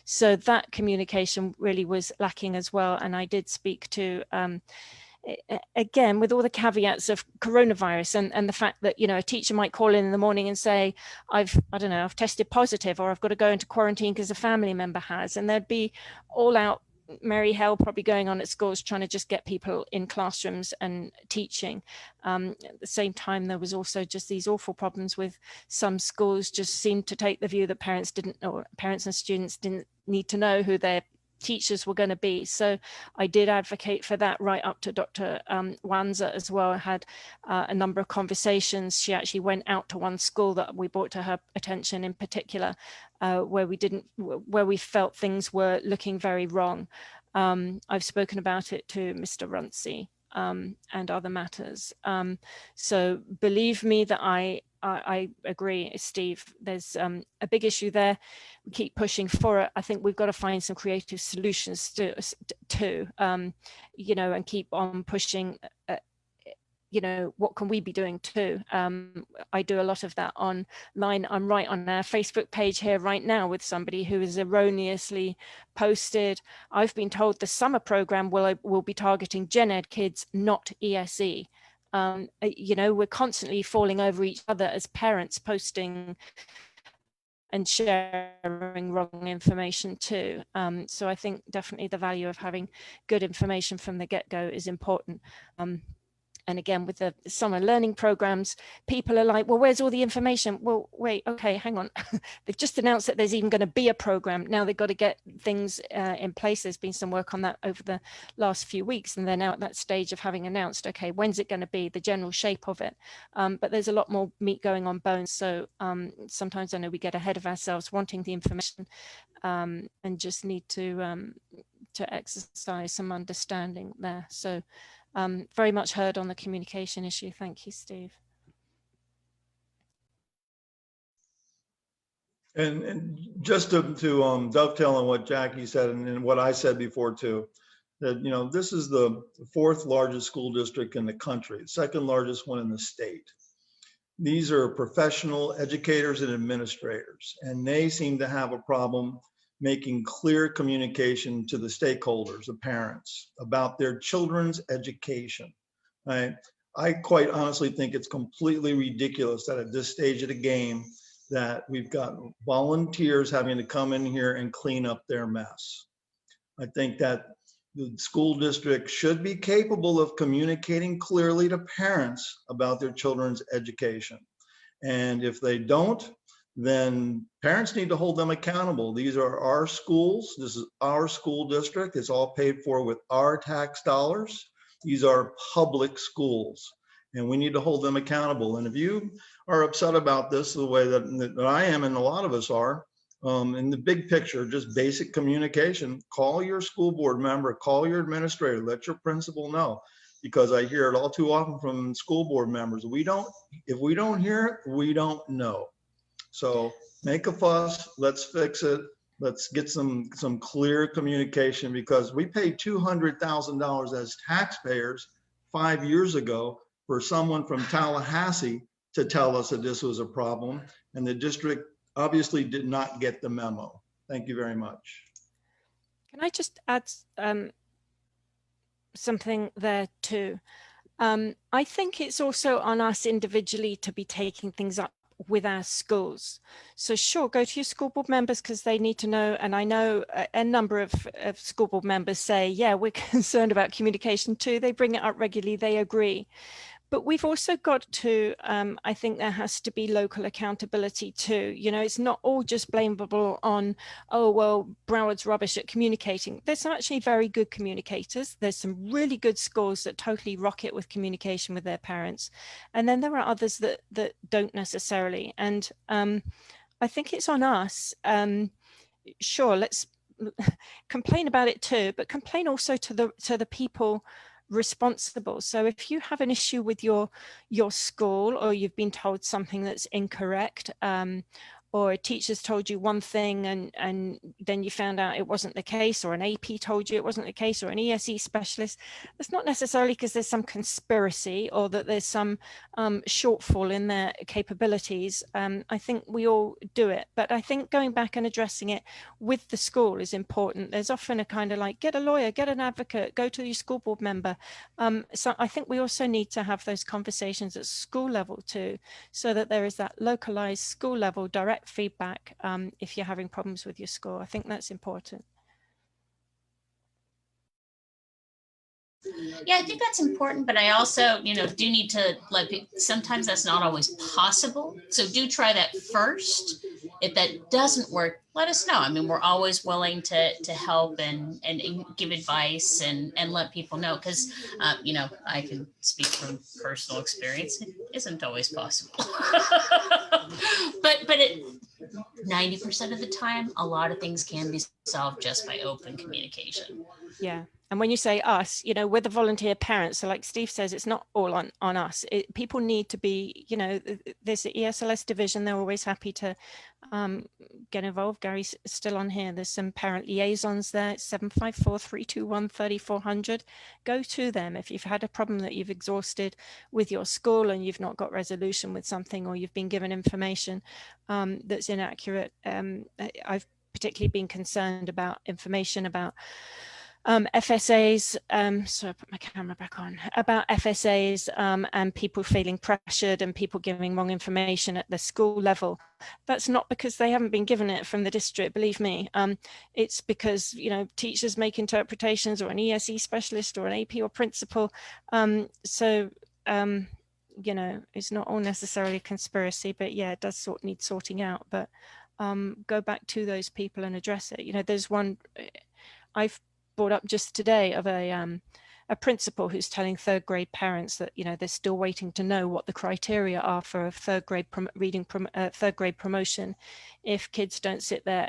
So that communication really was lacking as well. And I did speak to, again, with all the caveats of coronavirus and the fact that, a teacher might call in the morning and say, I've tested positive, or I've got to go into quarantine because a family member has, and there'd be all out merry hell probably going on at schools trying to just get people in classrooms and teaching. At the same time, there was also just these awful problems with some schools just seemed to take the view that parents and students didn't need to know who their teachers were going to be. So I did advocate for that right up to Dr. Wanzer as well. I had a number of conversations. She actually went out to one school that we brought to her attention in particular, where we felt things were looking very wrong. I've spoken about it to Mr. Runcie and other matters. So believe me that I agree, Steve. There's a big issue there. We keep pushing for it. I think we've got to find some creative solutions to and keep on pushing. What can we be doing too? I do a lot of that online. I'm right on our Facebook page here right now with somebody who is erroneously posted. I've been told the summer program will be targeting gen ed kids, not ESE. We're constantly falling over each other as parents, posting and sharing wrong information too. So I think definitely the value of having good information from the get-go is important. And again, with the summer learning programs, people are like, well, where's all the information? Well, wait, okay, hang on. They've just announced that there's even going to be a program. Now they've got to get things in place. There's been some work on that over the last few weeks. And they're now at that stage of having announced, okay, when's it going to be, the general shape of it? But there's a lot more meat going on bones. So sometimes I know we get ahead of ourselves wanting the information and just need to exercise some understanding there. So very much heard on the communication issue. Thank you, Steve. And just to dovetail on what Jackie said and what I said before too, that this is the 4th largest school district in the country, the 2nd largest one in the state. These are professional educators and administrators, and they seem to have a problem making clear communication to the stakeholders, the parents, about their children's education. I quite honestly think it's completely ridiculous that at this stage of the game that we've got volunteers having to come in here and clean up their mess. I think that the school district should be capable of communicating clearly to parents about their children's education. And if they don't, then parents need to hold them accountable. These are our schools. This is our school district. It's all paid for with our tax dollars. These are public schools, and we need to hold them accountable. And if you are upset about this the way that I am, and a lot of us are, in the big picture, just basic communication, call your school board member, call your administrator, let your principal know, because I hear it all too often from school board members. If we don't hear it, we don't know. So make a fuss, let's fix it. Let's get some clear communication, because we paid $200,000 as taxpayers 5 years ago for someone from Tallahassee to tell us that this was a problem, and the district obviously did not get the memo. Thank you very much. Can I just add something there too? I think it's also on us individually to be taking things up with our schools. So sure, go to your school board members because they need to know. And I know a number of school board members say, yeah, we're concerned about communication too. They bring it up regularly, they agree. But we've also got to, I think there has to be local accountability too. You know, it's not all just blameable on, oh, well, Broward's rubbish at communicating. There's some actually very good communicators. There's some really good schools that totally rock it with communication with their parents. And then there are others that don't necessarily. And I think it's on us. Sure, let's complain about it too, but complain also to the people responsible. So if you have an issue with your school, or you've been told something that's incorrect, or a teacher's told you one thing and then you found out it wasn't the case, or an AP told you it wasn't the case, or an ESE specialist, that's not necessarily because there's some conspiracy or that there's some shortfall in their capabilities. I think we all do it, but I think going back and addressing it with the school is important. There's often a kind of like, get a lawyer, get an advocate, go to your school board member. So I think we also need to have those conversations at school level too, so that there is that localized school level direct feedback if you're having problems with your school. I think that's important. Yeah, I think that's important, but I also, do need to let people, sometimes that's not always possible. So do try that first. If that doesn't work, let us know. I mean, we're always willing to help and give advice and let people know, because, I can speak from personal experience. It isn't always possible. but 90% of the time, a lot of things can be solved just by open communication. Yeah. And when you say us, we're the volunteer parents. So like Steve says, it's not all on us. People need to be, there's the ESLS division. They're always happy to get involved. Gary's still on here. There's some parent liaisons there. It's 754-321-3400. Go to them. If you've had a problem that you've exhausted with your school and you've not got resolution with something, or you've been given information that's inaccurate. I've particularly been concerned about information about FSAs, so I put my camera back on, about FSAs and people feeling pressured and people giving wrong information at the school level. That's not because they haven't been given it from the district, believe me. It's because, teachers make interpretations, or an ESE specialist or an AP or principal. It's not all necessarily a conspiracy, but yeah, it does need sorting out. But go back to those people and address it. There's one I've brought up just today of a principal who's telling third grade parents that they're still waiting to know what the criteria are for a third grade promotion if kids don't sit their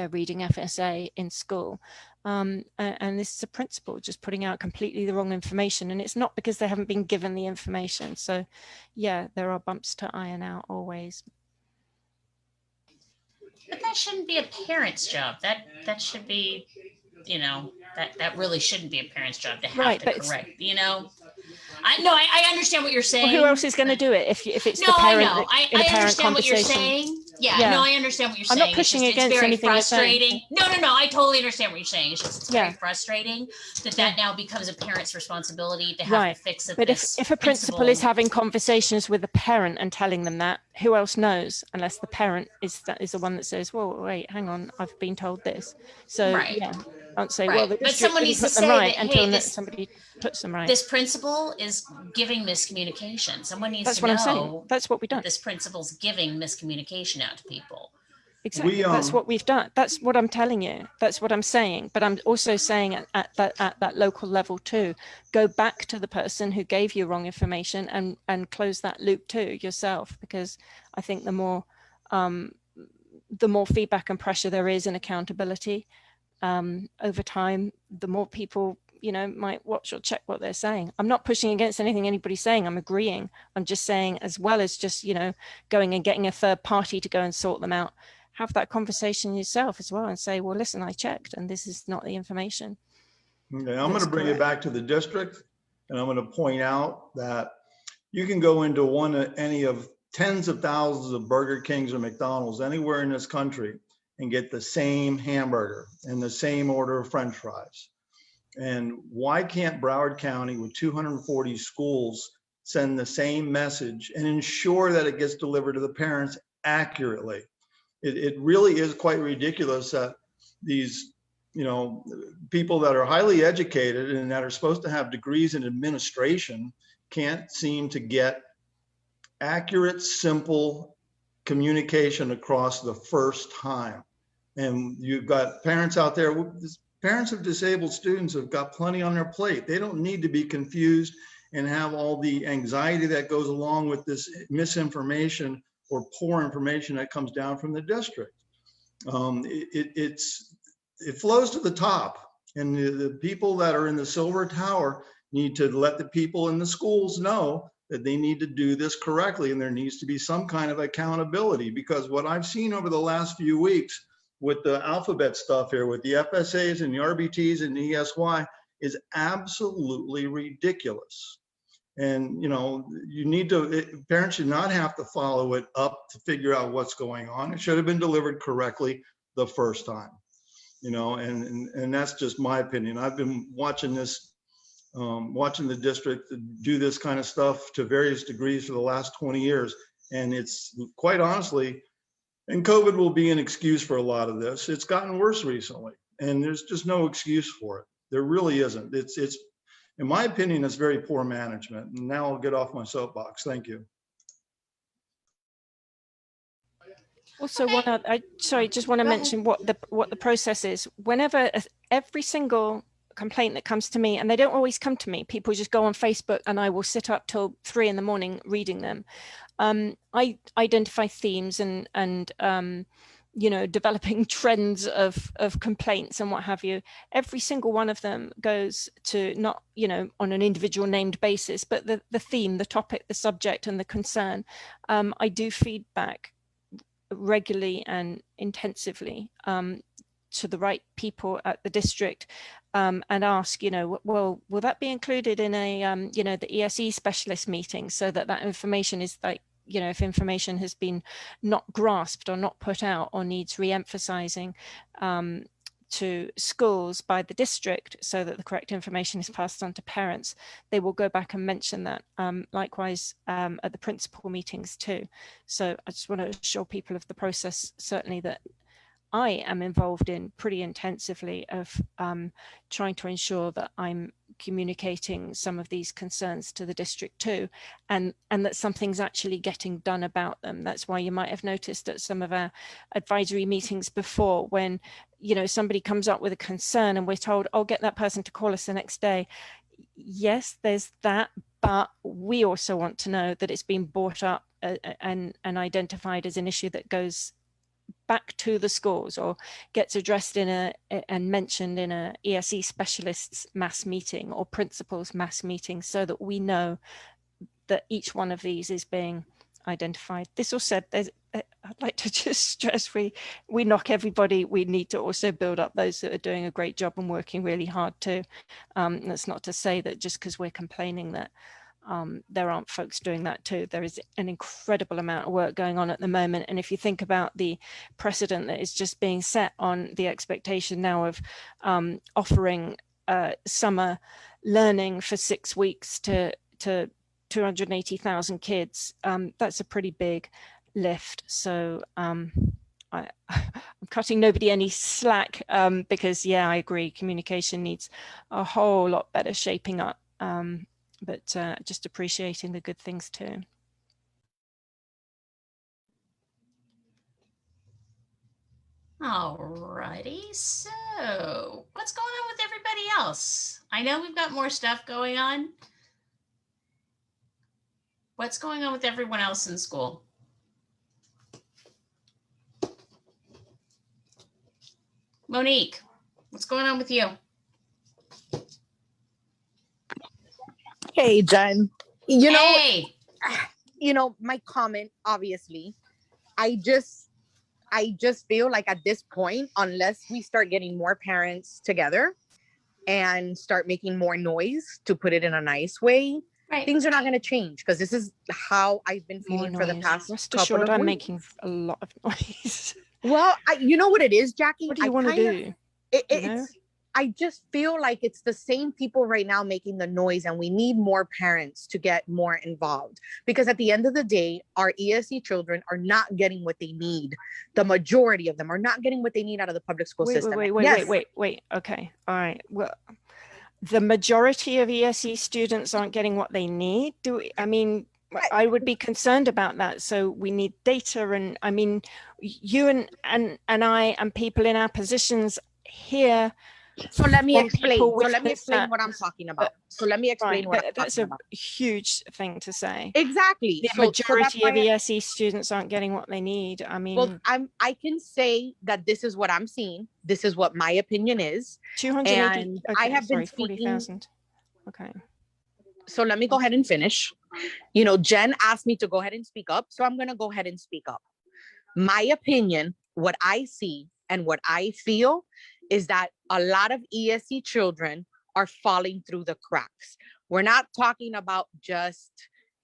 reading FSA in school, and this is a principal just putting out completely the wrong information, and it's not because they haven't been given the information. So yeah, there are bumps to iron out always. But that shouldn't be a parent's job. That should be, that really shouldn't be a parent's job to have to correct, I understand what you're saying. Well, who else is going to do it if it's No, the parent? I know. I understand what you're saying. Yeah, no, I understand what you're I'm saying. not pushing it's against very anything you're saying. frustrating. No, I totally understand what you're saying. It's just very frustrating that now becomes a parent's responsibility to have to fix it. But if a principal is having conversations with a parent and telling them that, who else knows? Unless the parent is the one that says, "Well, wait, hang on, I've been told this." So yeah, I'd say, well, the but someone needs to put them say right that, until hey, somebody puts them right. This principal is giving miscommunication. Someone needs to what know I'm saying. That's what we've done. This principal's giving miscommunication out to people. Exactly. That's what we've done. That's what I'm telling you. That's what I'm saying. But I'm also saying at that local level too, go back to the person who gave you wrong information and close that loop too yourself, because I think the more feedback and pressure there is and accountability over time, the more people might watch or check what they're saying. I'm not pushing against anything anybody's saying. I'm agreeing. I'm just saying, as well as just going and getting a third party to go and sort them out, have that conversation yourself as well and say, well, listen, I checked and this is not the information. Okay, I'm going to bring it back to the district, and I'm going to point out that you can go into any of tens of thousands of Burger Kings or McDonald's anywhere in this country and get the same hamburger and the same order of French fries. And why can't Broward County with 240 schools send the same message and ensure that it gets delivered to the parents accurately? It really is quite ridiculous that these, people that are highly educated and that are supposed to have degrees in administration can't seem to get accurate, simple communication across the first time. And you've got parents out there, parents of disabled students have got plenty on their plate. They don't need to be confused and have all the anxiety that goes along with this misinformation or poor information that comes down from the district. It flows to the top, and the people that are in the silver tower need to let the people in the schools know that they need to do this correctly, and there needs to be some kind of accountability, because what I've seen over the last few weeks with the alphabet stuff here, with the FSAs and the RBTs and the ESY, is absolutely ridiculous. And parents should not have to follow it up to figure out what's going on. It should have been delivered correctly the first time, and that's just my opinion. I've been watching this, watching the district do this kind of stuff to various degrees for the last 20 years. And it's quite honestly, and COVID will be an excuse for a lot of this. It's gotten worse recently, and there's just no excuse for it. There really isn't. It's in my opinion, it's very poor management. And now I'll get off my soapbox. Thank you. Also, I just want to mention what the process is. Whenever every single complaint that comes to me, and they don't always come to me, people just go on Facebook and I will sit up till 3 a.m. reading them. I identify themes and developing trends of complaints and what have you. Every single one of them goes to, not on an individual named basis, but the theme, the topic, the subject, and the concern. I do feedback regularly and intensively to the right people at the district, and ask, well, will that be included in a the ESE specialist meeting, so that information is like, if information has been not grasped or not put out or needs re-emphasizing to schools by the district so that the correct information is passed on to parents, they will go back and mention that. Likewise at the principal meetings too. So I just want to assure people of the process, certainly, that I am involved in pretty intensively, of trying to ensure that I'm communicating some of these concerns to the district too, and that something's actually getting done about them. That's why you might have noticed at some of our advisory meetings before, when somebody comes up with a concern and we're told, "Oh, get that person to call us the next day." Yes, there's that, but we also want to know that it's been brought up and identified as an issue that goes back to the schools or gets addressed and mentioned in a ESE specialists mass meeting or principals mass meeting, so that we know that each one of these is being identified. This all said, I'd like to just stress, we knock everybody. We need to also build up those that are doing a great job and working really hard too. That's not to say that just because we're complaining that there aren't folks doing that too. There is an incredible amount of work going on at the moment. And if you think about the precedent that is just being set on the expectation now of offering summer learning for 6 weeks to 280,000 kids, that's a pretty big lift. So I'm cutting nobody any slack, because yeah, I agree, communication needs a whole lot better shaping up. But just appreciating the good things too. Alrighty, so what's going on with everybody else? I know we've got more stuff going on. What's going on with everyone else in school? Monique, what's going on with you? Hey, Jen. You know, Hey, my comment, obviously, I just feel like at this point, unless we start getting more parents together and start making more noise, to put it in a nice way, right. things are not going to change, because this is how I've been feeling for the past Rest couple assured, of I'm weeks. making a lot of noise. Well, you know what it is, Jackie? What do you want to do? I just feel like it's the same people right now making the noise, and we need more parents to get more involved, because at the end of the day, our ESE children are not getting what they need. The majority of them are not getting what they need out of the public school system. Wait. Okay. All right. Well, the majority of ESE students aren't getting what they need. I would be concerned about that. So we need data, and I mean, you and I and people in our positions here. So let me explain. What I'm talking about. That's a huge thing to say. Exactly. The majority of ESE students aren't getting what they need. I mean, well, I can say that this is what I'm seeing. This is what my opinion is. 280. And I have been speaking. 40,000. Okay. So let me go ahead and finish. Jen asked me to go ahead and speak up, so I'm going to go ahead and speak up. My opinion, what I see and what I feel, is that a lot of ESE children are falling through the cracks. We're not talking about just,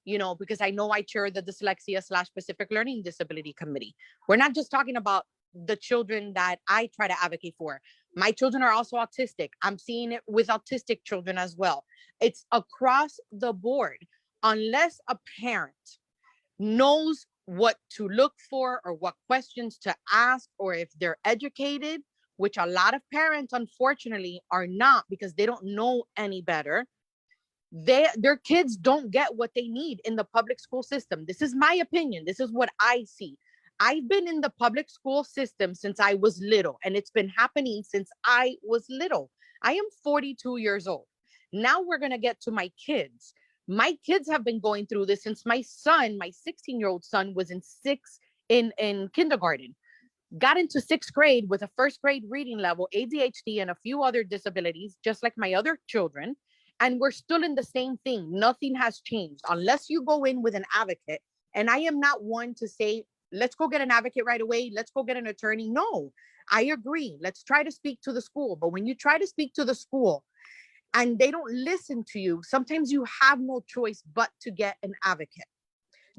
because I know I chair the dyslexia/specific learning disability committee. We're not just talking about the children that I try to advocate for. My children are also autistic. I'm seeing it with autistic children as well. It's across the board. Unless a parent knows what to look for or what questions to ask, or if they're educated, which a lot of parents unfortunately are not, because they don't know any better, their kids don't get what they need in the public school system. This is my opinion. This is what I see. I've been in the public school system since I was little, and it's been happening since I was little. I am 42 years old. Now we're going to get to my kids. My kids have been going through this since my son, my 16-year-old son, was in kindergarten. Got into 6th grade with a 1st grade reading level, ADHD, and a few other disabilities, just like my other children. And we're still in the same thing. Nothing has changed unless you go in with an advocate. And I am not one to say, let's go get an advocate right away. Let's go get an attorney. No, I agree. Let's try to speak to the school. But when you try to speak to the school and they don't listen to you, sometimes you have no choice but to get an advocate.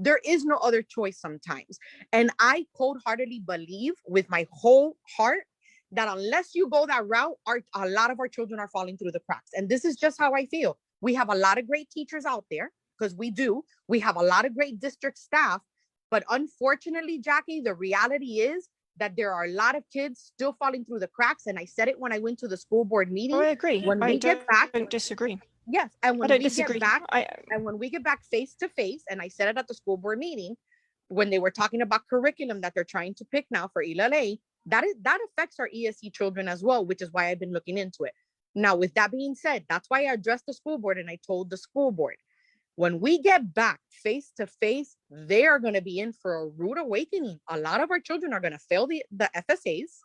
There is no other choice sometimes. And I cold-heartedly believe with my whole heart that unless you go that route, a lot of our children are falling through the cracks. And this is just how I feel. We have a lot of great teachers out there, because we do. We have a lot of great district staff. But unfortunately, Jackie, the reality is that there are a lot of kids still falling through the cracks. And I said it when I went to the school board meeting. I agree. When we get back, I don't disagree. Yes, and when we get back, and when we get back face to face, and I said it at the school board meeting, when they were talking about curriculum that they're trying to pick now for ELA, that affects our ESE children as well, which is why I've been looking into it. Now, with that being said, that's why I addressed the school board, and I told the school board, when we get back face to face, they are going to be in for a rude awakening. A lot of our children are going to fail the FSAs.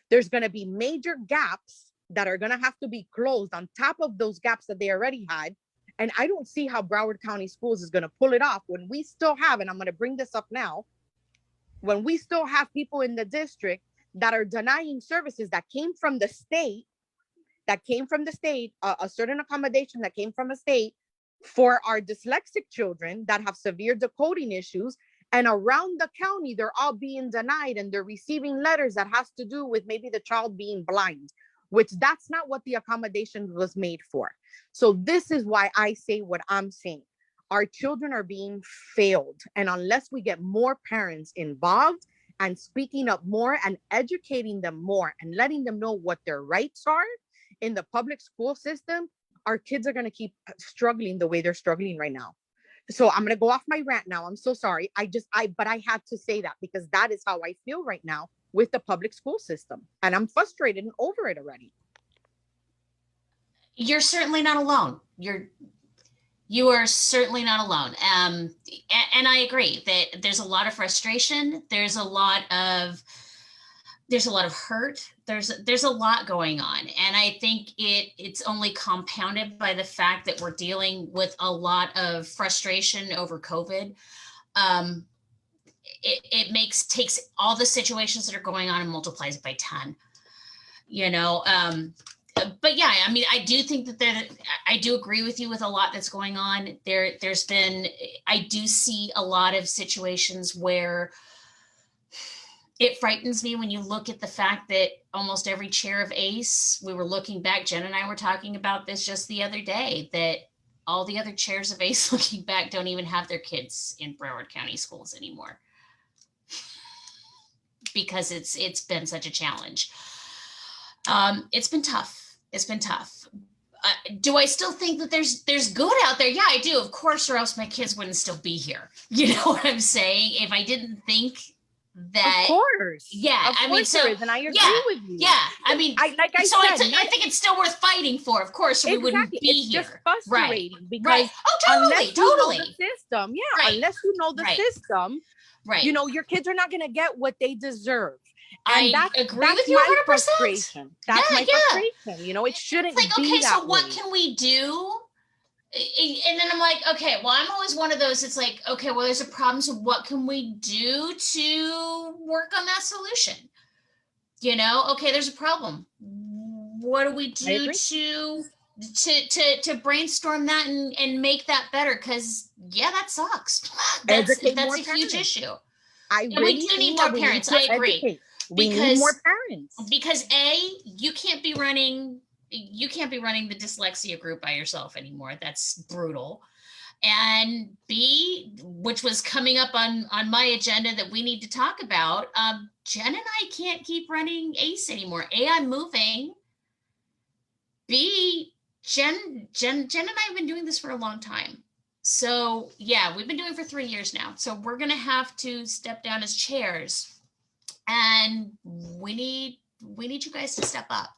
There's going to be major gaps that are going to have to be closed on top of those gaps that they already had. And I don't see how Broward County Schools is going to pull it off when we still have, and I'm going to bring this up now, when we still have people in the district that are denying services that came from the state, a certain accommodation that came from a state for our dyslexic children that have severe decoding issues. And around the county, they're all being denied and they're receiving letters that has to do with maybe the child being blind, which that's not what the accommodation was made for. So this is why I say what I'm saying. Our children are being failed. And unless we get more parents involved and speaking up more and educating them more and letting them know what their rights are in the public school system, our kids are going to keep struggling the way they're struggling right now. So I'm going to go off my rant now. I'm so sorry. But I had to say that because that is how I feel right now with the public school system. And I'm frustrated and over it already. You're certainly not alone. You are certainly not alone. And I agree that there's a lot of frustration. There's a lot of hurt. There's a lot going on. And I think it's only compounded by the fact that we're dealing with a lot of frustration over COVID. It takes all the situations that are going on and multiplies it by 10, but yeah, I mean, I do think that I do agree with you with a lot that's going on. I do see a lot of situations where it frightens me when you look at the fact that almost every chair of ACE, we were looking back, Jen and I were talking about this just the other day, that all the other chairs of ACE looking back don't even have their kids in Broward County schools anymore because it's been such a challenge. It's been tough. It's been tough. Do I still think that there's good out there? Yeah, I do, of course, or else my kids wouldn't still be here. You know what I'm saying? If I didn't think that, of course, yeah, of course there is, and I agree with you. Yeah, I mean, I think it's still worth fighting for, of course, or we wouldn't be it's here. Just frustrating because right. Oh, totally. You know the system, unless you know the system, right? Your kids are not going to get what they deserve. And I agree with you 100%. Frustration. That's my frustration. It shouldn't be okay, that so what can we do? And then I'm like, okay, well, I'm always one of those. It's like, okay, well, there's a problem. So what can we do to work on that solution? Okay, there's a problem. What do we do to brainstorm that and make that better? Because that sucks. That's a huge issue. We do need more parents. I agree. We need more parents. Because you can't be running the dyslexia group by yourself anymore. That's brutal. And B, which was coming up on my agenda that we need to talk about, Jen and I can't keep running ACE anymore. A, I'm moving. B, Jen and I have been doing this for a long time. So yeah, we've been doing it for 3 years now. So we're going to have to step down as chairs. And we need you guys to step up.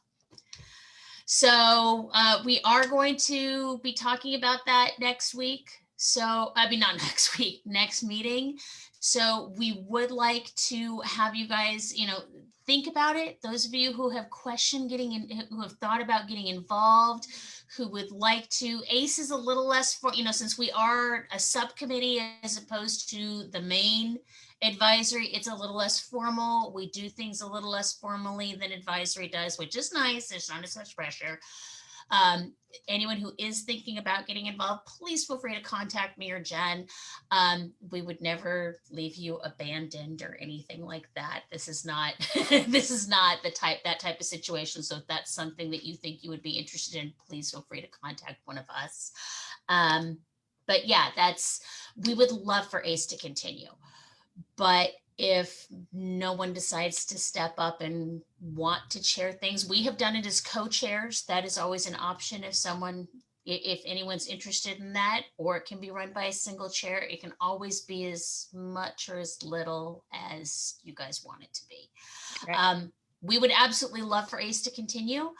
So we are going to be talking about that next week. So, I mean, not next week, next meeting. So we would like to have you guys, think about it. Those of you who have who have thought about getting involved, who would like to, ACE is a little less since we are a subcommittee as opposed to the main advisory, it's a little less formal. We do things a little less formally than advisory does, which is nice. There's not as much pressure. Anyone who is thinking about getting involved, please feel free to contact me or Jen. We would never leave you abandoned or anything like that. This is not that type of situation. So if that's something that you think you would be interested in, please feel free to contact one of us. But yeah, we would love for ACE to continue. But if no one decides to step up and want to chair things, we have done it as co-chairs. That is always an option if anyone's interested in that, or it can be run by a single chair. It can always be as much or as little as you guys want it to be. Right. We would absolutely love for ACE to continue.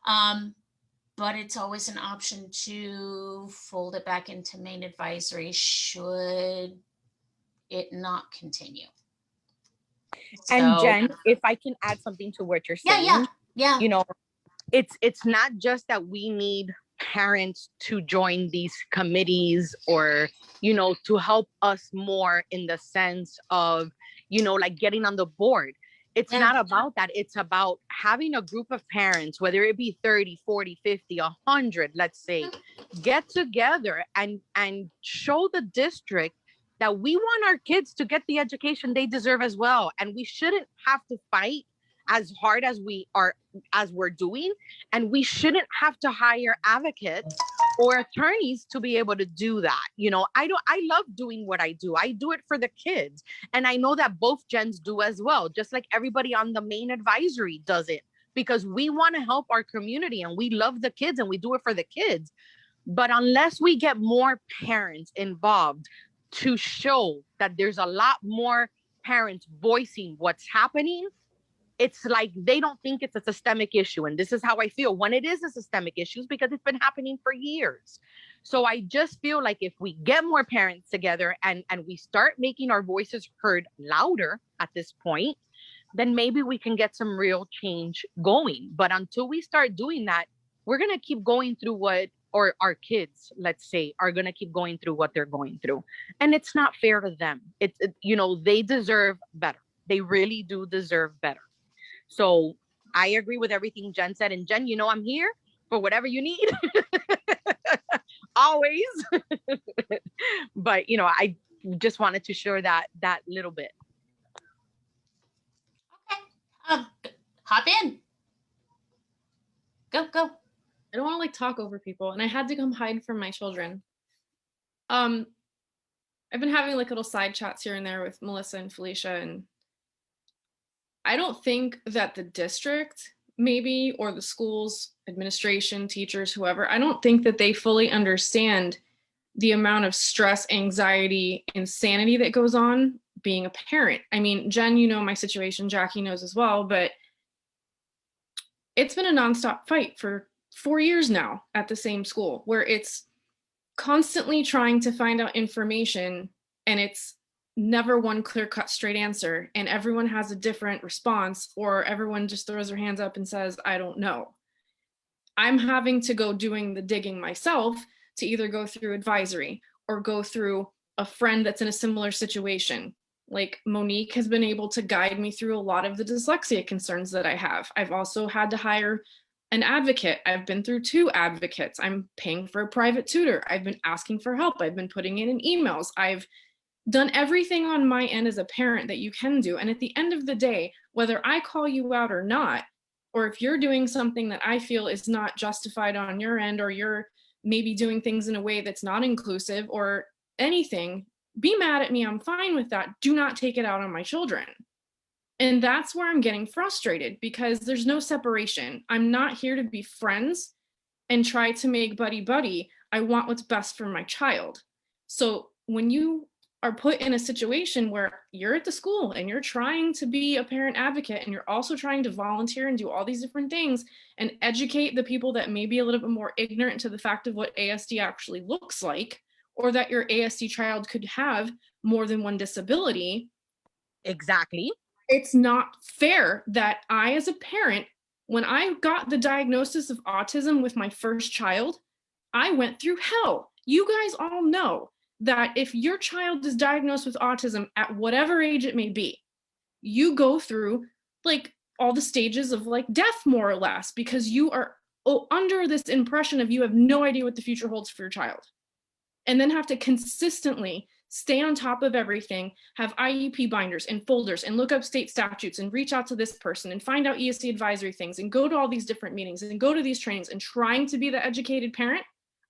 But it's always an option to fold it back into main advisory should it not continue. And Jen, if I can add something to what you're saying, yeah. It's not just that we need parents to join these committees or, to help us more in the sense of, like getting on the board. It's not about that. It's about having a group of parents, whether it be 30, 40, 50, 100, let's say, get together and show the district that we want our kids to get the education they deserve as well. And we shouldn't have to fight as hard as we're doing. And we shouldn't have to hire advocates or attorneys to be able to do that. You know, I love doing what I do. I do it for the kids. And I know that both gens do as well, just like everybody on the main advisory does it, because we want to help our community and we love the kids and we do it for the kids. But unless we get more parents involved to show that there's a lot more parents voicing what's happening, it's like they don't think it's a systemic issue. And this is how I feel when it is a systemic issue, because it's been happening for years. So I just feel like if we get more parents together and we start making our voices heard louder at this point, then maybe we can get some real change going. But until we start doing that, we're going to keep going through what, or our kids, let's say, are going to keep going through what they're going through. And it's not fair to them. You know, they deserve better. They really do deserve better. So I agree with everything Jen said. And Jen, you know, I'm here for whatever you need. Always. But, you know, I just wanted to share that little bit. Okay. Hop in. Go. I don't want to like talk over people, and I had to come hide from my children. I've been having like little side chats here and there with Melissa and Felicia, and I don't think that the district maybe, or the school's administration, teachers, whoever, I don't think that they fully understand the amount of stress, anxiety, insanity that goes on being a parent. I mean, Jen, you know my situation, Jackie knows as well, but it's been a nonstop fight for 4 years now at the same school, where it's constantly trying to find out information and it's never one clear-cut straight answer, and everyone has a different response, or everyone just throws their hands up and says, I don't know. I'm having to go doing the digging myself to either go through advisory or go through a friend that's in a similar situation. Like Monique has been able to guide me through a lot of the dyslexia concerns that I have. I've also had to hire an advocate. I've been through 2 advocates. I'm paying for a private tutor. I've been asking for help. I've been putting it in emails. I've done everything on my end as a parent that you can do. And at the end of the day, whether I call you out or not, or if you're doing something that I feel is not justified on your end, or you're maybe doing things in a way that's not inclusive or anything, be mad at me. I'm fine with that. Do not take it out on my children. And that's where I'm getting frustrated, because there's no separation. I'm not here to be friends and try to make buddy-buddy. I want what's best for my child. So when you are put in a situation where you're at the school and you're trying to be a parent advocate, and you're also trying to volunteer and do all these different things and educate the people that may be a little bit more ignorant to the fact of what ASD actually looks like, or that your ASD child could have more than one disability. Exactly. It's not fair that I, as a parent, when I got the diagnosis of autism with my first child, I went through hell. You guys all know that if your child is diagnosed with autism at whatever age it may be, you go through like all the stages of like death, more or less, because you are under this impression of you have no idea what the future holds for your child. And then have to consistently stay on top of everything, have IEP binders and folders, and look up state statutes and reach out to this person and find out ESD advisory things and go to all these different meetings and go to these trainings and trying to be the educated parent.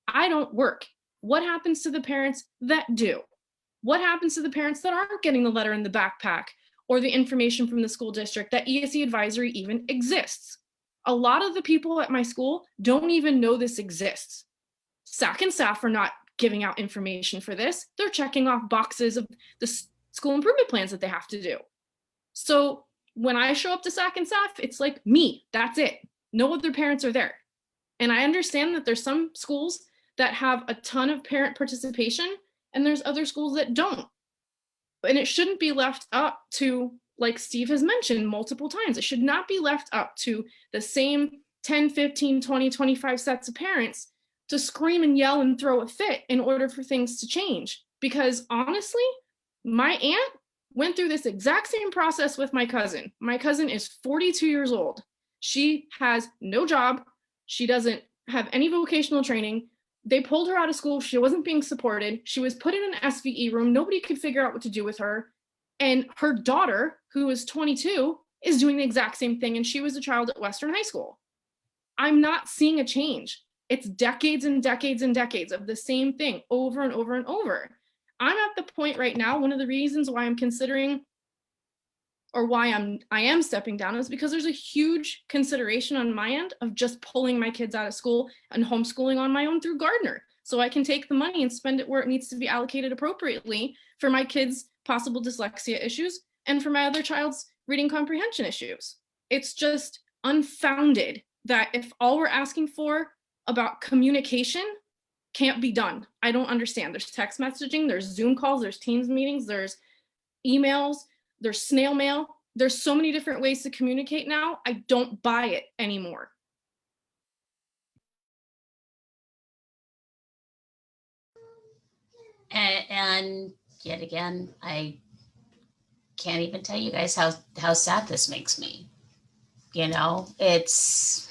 I don't work. What happens to the parents that do? What happens to the parents that aren't getting the letter in the backpack or the information from the school district that ESD advisory even exists? A lot of the people at my school don't even know this exists. SAC and staff are not giving out information for this. They're checking off boxes of the school improvement plans that they have to do. So when I show up to SAC and staff, it's like me, that's it. No other parents are there. And I understand that there's some schools that have a ton of parent participation and there's other schools that don't. And it shouldn't be left up to, like Steve has mentioned multiple times, it should not be left up to the same 10, 15, 20, 25 sets of parents to scream and yell and throw a fit in order for things to change. Because honestly, my aunt went through this exact same process with my cousin. My cousin is 42 years old. She has no job. She doesn't have any vocational training. They pulled her out of school. She wasn't being supported. She was put in an SVE room. Nobody could figure out what to do with her. And her daughter, who is 22, is doing the exact same thing. And she was a child at Western High School. I'm not seeing a change. It's decades and decades and decades of the same thing over and over and over. I'm at the point right now, one of the reasons why I'm considering, or why I am stepping down, is because there's a huge consideration on my end of just pulling my kids out of school and homeschooling on my own through Gardner. So I can take the money and spend it where it needs to be allocated appropriately for my kids' possible dyslexia issues and for my other child's reading comprehension issues. It's just unfounded that if all we're asking for about communication can't be done. I don't understand. There's text messaging, there's Zoom calls, there's Teams meetings, there's emails, there's snail mail. There's so many different ways to communicate now. I don't buy it anymore. And yet again, I can't even tell you guys how sad this makes me. You know, it's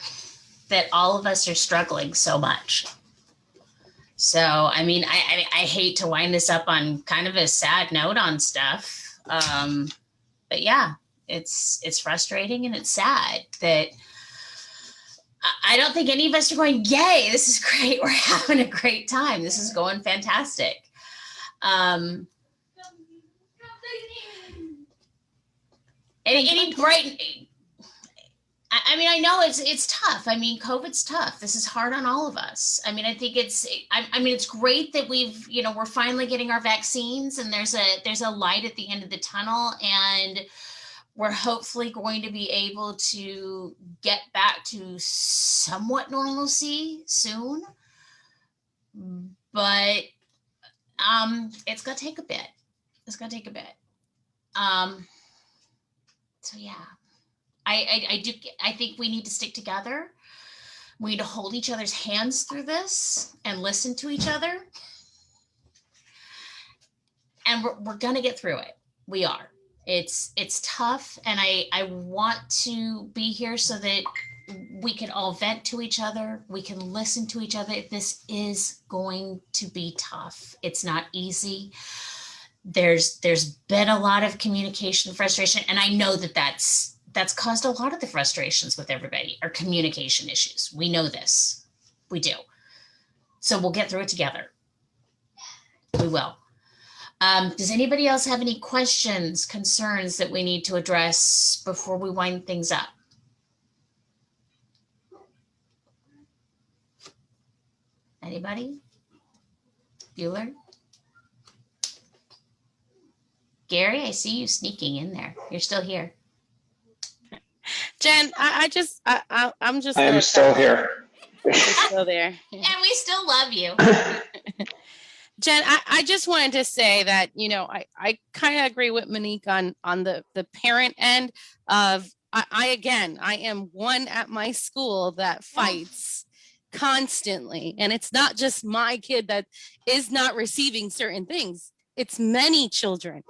that all of us are struggling so much. So, I mean, I hate to wind this up on kind of a sad note on stuff. But yeah, it's frustrating and it's sad that I don't think any of us are going, yay, this is great. We're having a great time. This is going fantastic. Any bright, I mean, I know it's tough. I mean, COVID's tough. This is hard on all of us. I mean, I think it's great that we're finally getting our vaccines and there's a light at the end of the tunnel, and we're hopefully going to be able to get back to somewhat normalcy soon. But it's gonna take a bit. So yeah. I think we need to stick together. We need to hold each other's hands through this and listen to each other. And we're gonna get through it. We are. It's tough, and I want to be here so that we can all vent to each other. We can listen to each other. This is going to be tough. It's not easy. There's been a lot of communication frustration, and I know that's caused a lot of the frustrations with everybody, are communication issues. We know this. We do. So we'll get through it together. We will. Does anybody else have any questions, concerns that we need to address before we wind things up? Anybody? Bueller? Gary, I see you sneaking in there. You're still here. Jen, I'm just. I am still here. You're still there. And we still love you. Jen, I just wanted to say that, I kind of agree with Monique on the parent end of, I am one at my school that fights constantly. And it's not just my kid that is not receiving certain things. It's many children.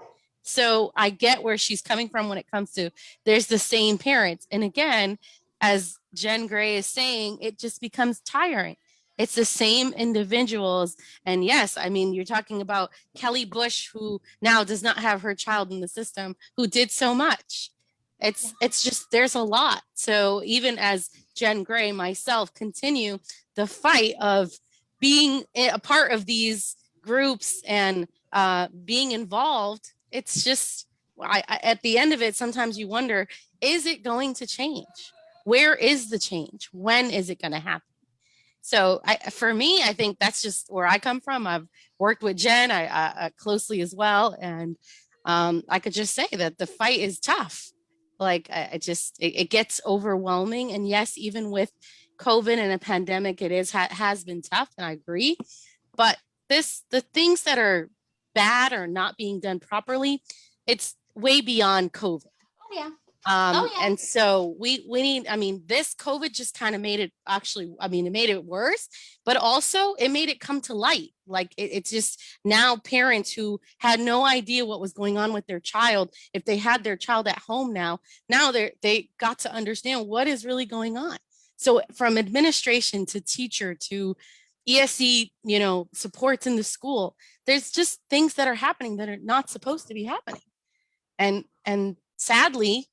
So I get where she's coming from when it comes to there's the same parents. And again, as Jen Gray is saying, it just becomes tiring. It's the same individuals. And yes, I mean, you're talking about Kelly Bush, who now does not have her child in the system, who did so much. It's just, there's a lot. So even as Jen Gray, myself, continue the fight of being a part of these groups and being involved, it's just, I at the end of it, sometimes you wonder, is it going to change? Where is the change? When is it going to happen? So for me, I think that's just where I come from. I've worked with Jen closely as well. And I could just say that the fight is tough. Like it gets overwhelming. And yes, even with COVID and a pandemic, it has been tough. And I agree. But the things that are bad or not being done properly, it's way beyond COVID. Oh, yeah. And so we need, this COVID just kind of made it it made it worse, but also it made it come to light. Like it's just now parents who had no idea what was going on with their child, if they had their child at home now they got to understand what is really going on. So from administration to teacher to, ESC, supports in the school. There's just things that are happening that are not supposed to be happening. And sadly,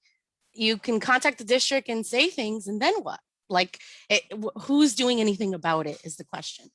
you can contact the district and say things, and then what? Like, who's doing anything about it is the question.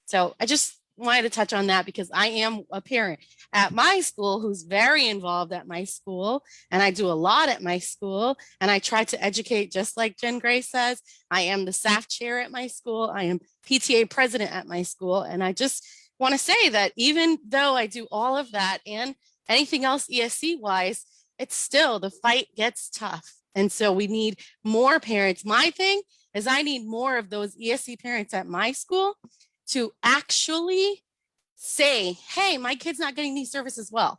So I just wanted to touch on that because I am a parent at my school who's very involved at my school, and I do a lot at my school, and I try to educate, just like Jen Gray says. I am the SAF chair at my school. I am PTA president at my school. And I just want to say that even though I do all of that and anything else ESC wise, it's still, the fight gets tough. And so we need more parents. My thing is I need more of those ESC parents at my school to actually say, hey, my kid's not getting these services well.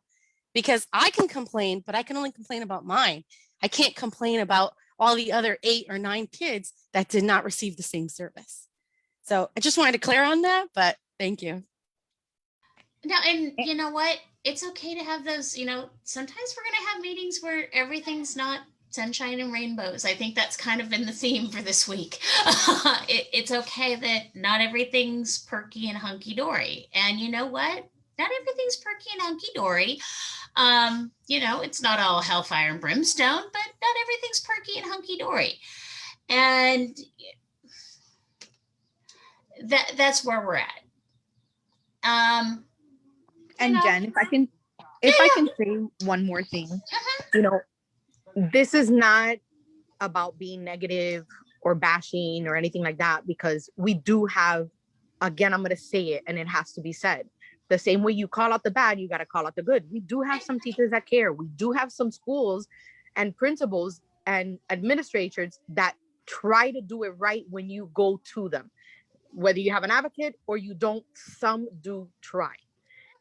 Because I can complain, but I can only complain about mine. I can't complain about all the other 8 or 9 kids that did not receive the same service. So I just wanted to clear on that, but thank you. Now, and you know what? It's okay to have those, sometimes we're going to have meetings where everything's not sunshine and rainbows. I think that's kind of been the theme for this week. It's okay that not everything's perky and hunky-dory. And you know what? Not everything's perky and hunky-dory. It's not all hellfire and brimstone, but not everything's perky and hunky-dory. And that's where we're at. And Jen, if I can say one more thing, this is not about being negative or bashing or anything like that, because we do have, again, I'm going to say it and it has to be said. The same way you call out the bad, you got to call out the good. We do have some teachers that care. We do have some schools and principals and administrators that try to do it right when you go to them. Whether you have an advocate or you don't, some do try.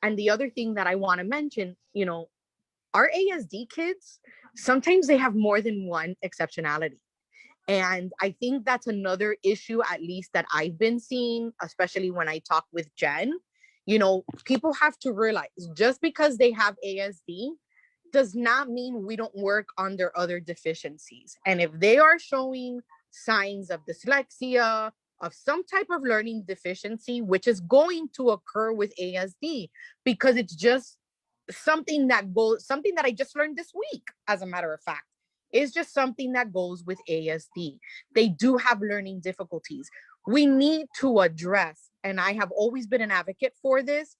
And the other thing that I want to mention, our ASD kids, sometimes they have more than one exceptionality. And I think that's another issue, at least that I've been seeing, especially when I talk with Jen. People have to realize just because they have ASD does not mean we don't work on their other deficiencies. And if they are showing signs of dyslexia, of some type of learning deficiency, which is going to occur with ASD, because it's just something that I just learned this week, as a matter of fact, is just something that goes with ASD. They do have learning difficulties. We need to address, and I have always been an advocate for this,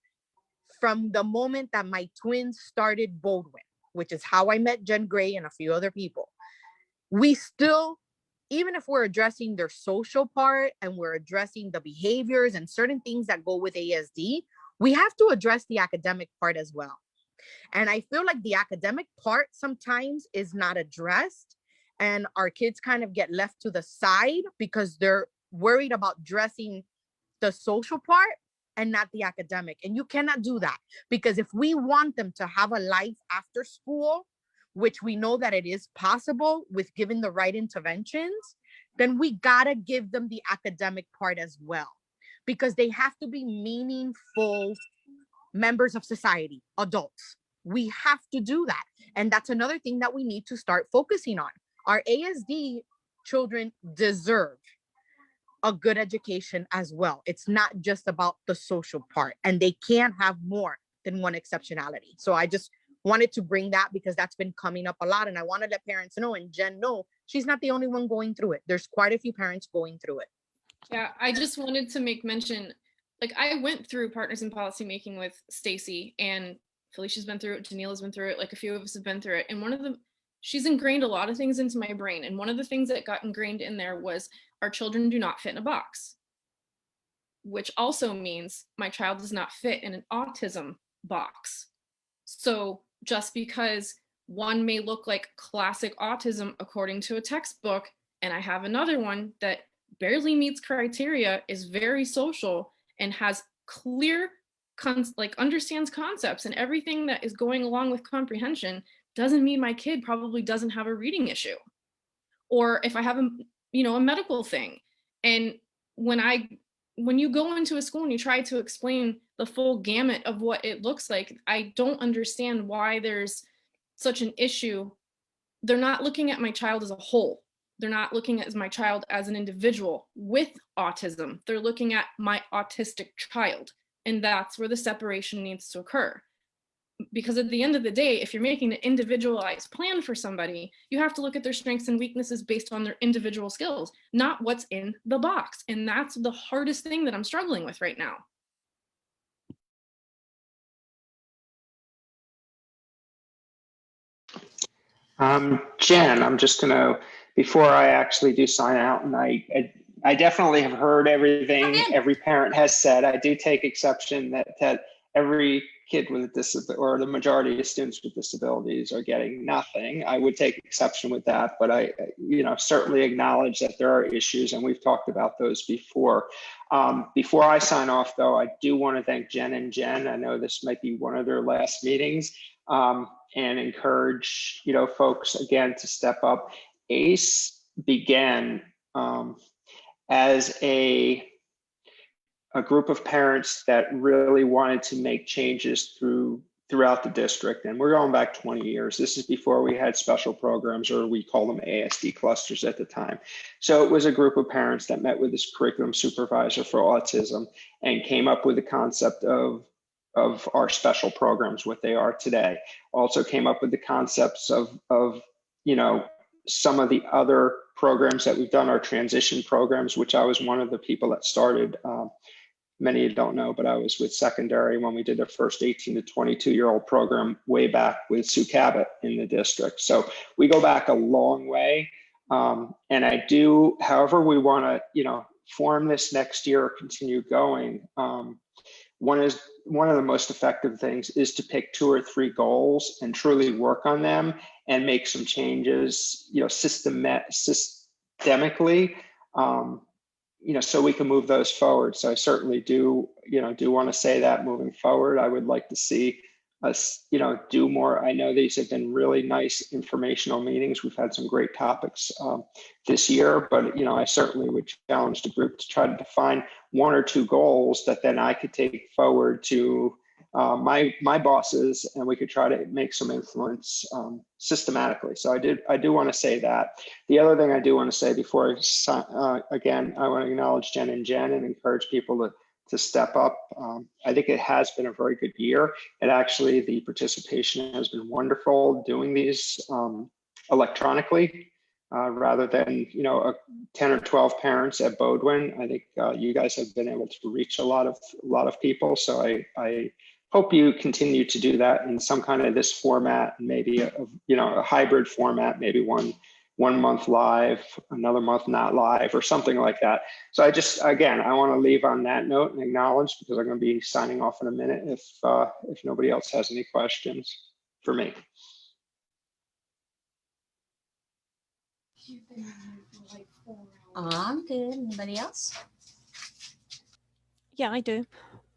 from the moment that my twins started Bodwin, which is how I met Jen Gray and a few other people. We still, even if we're addressing their social part and we're addressing the behaviors and certain things that go with ASD, we have to address the academic part as well. And I feel like the academic part sometimes is not addressed, and our kids kind of get left to the side because they're worried about addressing the social part and not the academic. And you cannot do that, because if we want them to have a life after school, which we know that it is possible with given the right interventions, then we gotta give them the academic part as well, because they have to be meaningful members of society, adults. We have to do that. And that's another thing that we need to start focusing on. Our ASD children deserve a good education as well. It's not just about the social part, and they can't have more than one exceptionality. So I just wanted to bring that because that's been coming up a lot, and I want to let parents know, and Jen know, she's not the only one going through it. There's quite a few parents going through it. Yeah, I just wanted to make mention, like, I went through Partners in Policymaking with Stacy, and Felicia's been through it, Janila's been through it, like a few of us have been through it. And she's ingrained a lot of things into my brain. And one of the things that got ingrained in there was our children do not fit in a box, which also means my child does not fit in an autism box. So just because one may look like classic autism according to a textbook, and I have another one that barely meets criteria, is very social and has clear, understands concepts and everything that is going along with comprehension, doesn't mean my kid probably doesn't have a reading issue. Or if I have a medical thing, and when you go into a school and you try to explain the full gamut of what it looks like, I don't understand why there's such an issue. They're not looking at my child as a whole. They're not looking at my child as an individual with autism. They're looking at my autistic child. And that's where the separation needs to occur. Because at the end of the day, if you're making an individualized plan for somebody, you have to look at their strengths and weaknesses based on their individual skills, not what's in the box. And that's the hardest thing that I'm struggling with right now. Jen, I'm just going to, before I actually do sign out, and I definitely have heard everything every parent has said. I do take exception that every kid with a disability, or the majority of students with disabilities, are getting nothing. I would take exception with that, but I certainly acknowledge that there are issues, and we've talked about those before. Before I sign off, though, I do want to thank Jen and Jen. I know this might be one of their last meetings. And encourage folks again to step up. ACE began as a group of parents that really wanted to make changes throughout the district, and we're going back 20 years. This is before we had special programs, or we call them ASD clusters at the time. So it was a group of parents that met with this curriculum supervisor for autism and came up with the concept of our special programs, what they are today. Also came up with the concepts of some of the other programs that we've done, our transition programs, which I was one of the people that started. Many of you don't know, but I was with secondary when we did the first 18 to 22-year-old program way back with Sue Cabot in the district. So we go back a long way. And I do, however we want to, form this next year or continue going. One of the most effective things is to pick 2 or 3 goals and truly work on them and make some changes, systemically, so we can move those forward. So I certainly do want to say that moving forward, I would like to see us, do more. I know these have been really nice informational meetings. We've had some great topics this year, but I certainly would challenge the group to try to define 1 or 2 goals that then I could take forward to my bosses, and we could try to make some influence systematically. So I do want to say that. The other thing I do want to say before again, I want to acknowledge Jen and encourage people to step up. I think it has been a very good year. And actually the participation has been wonderful doing these electronically rather than, 10 or 12 parents at Bodwin. I think you guys have been able to reach a lot of people. So I hope you continue to do that in some kind of this format, maybe a hybrid format, maybe one month live, another month not live, or something like that. So I want to leave on that note and acknowledge, because I'm going to be signing off in a minute if nobody else has any questions for me. I'm good. Anybody else? Yeah, I do.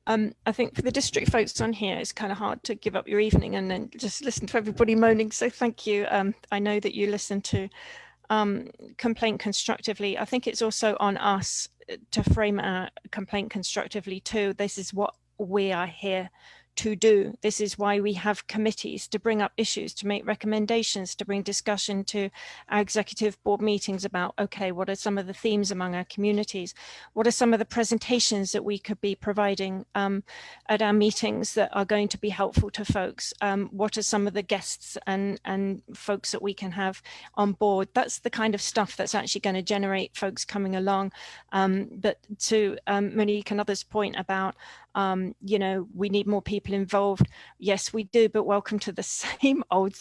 I think for the district folks on here, it's kind of hard to give up your evening and then just listen to everybody moaning. So thank you. I know that you listen to complaint constructively. I think it's also on us to frame our complaint constructively too. This is what we are here to do. This is why we have committees, to bring up issues, to make recommendations, to bring discussion to our executive board meetings about, okay, what are some of the themes among our communities? What are some of the presentations that we could be providing at our meetings that are going to be helpful to folks? What are some of the guests and folks that we can have on board? That's the kind of stuff that's actually going to generate folks coming along. But to Monique and others' point about, we need more people involved. Yes, we do, but welcome to the same old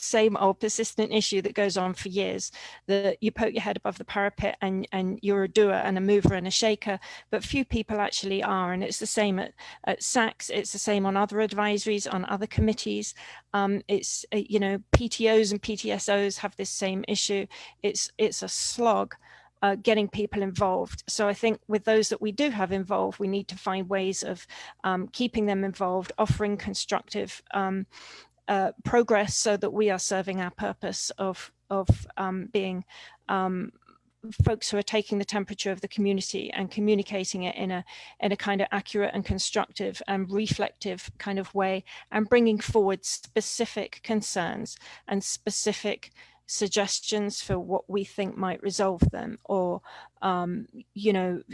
persistent issue that goes on for years, that you poke your head above the parapet and you're a doer and a mover and a shaker, but few people actually are. And it's the same at SACS, it's the same on other advisories, on other committees. It's, PTOs and PTSOs have this same issue. It's a slog. Getting people involved. So I think with those that we do have involved, we need to find ways of keeping them involved, offering constructive progress so that we are serving our purpose of being folks who are taking the temperature of the community and communicating it in a kind of accurate and constructive and reflective kind of way, and bringing forward specific concerns and specific suggestions for what we think might resolve them, or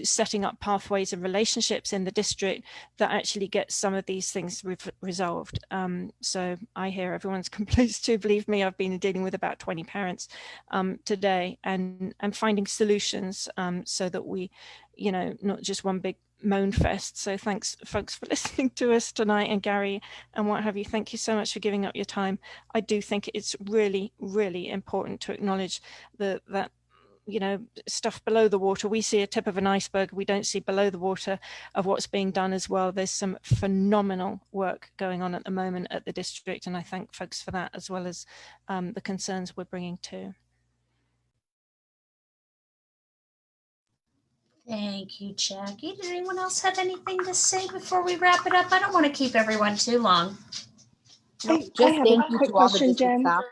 setting up pathways and relationships in the district that actually get some of these things resolved. So I hear everyone's complaints too. Believe me, I've been dealing with about 20 parents today, and finding solutions so that we, not just one big moan fest. So thanks folks for listening to us tonight, and Gary and what have you. Thank you so much for giving up your time. I do think it's really, really important to acknowledge that stuff below the water. We see a tip of an iceberg. We don't see below the water of what's being done as well. There's some phenomenal work going on at the moment at the district, and I thank folks for that, as well as the concerns we're bringing too. Thank you, Jackie. Did anyone else have anything to say before we wrap it up? I don't want to keep everyone too long. Just I have thank a you quick to all the question, district Jen. staff.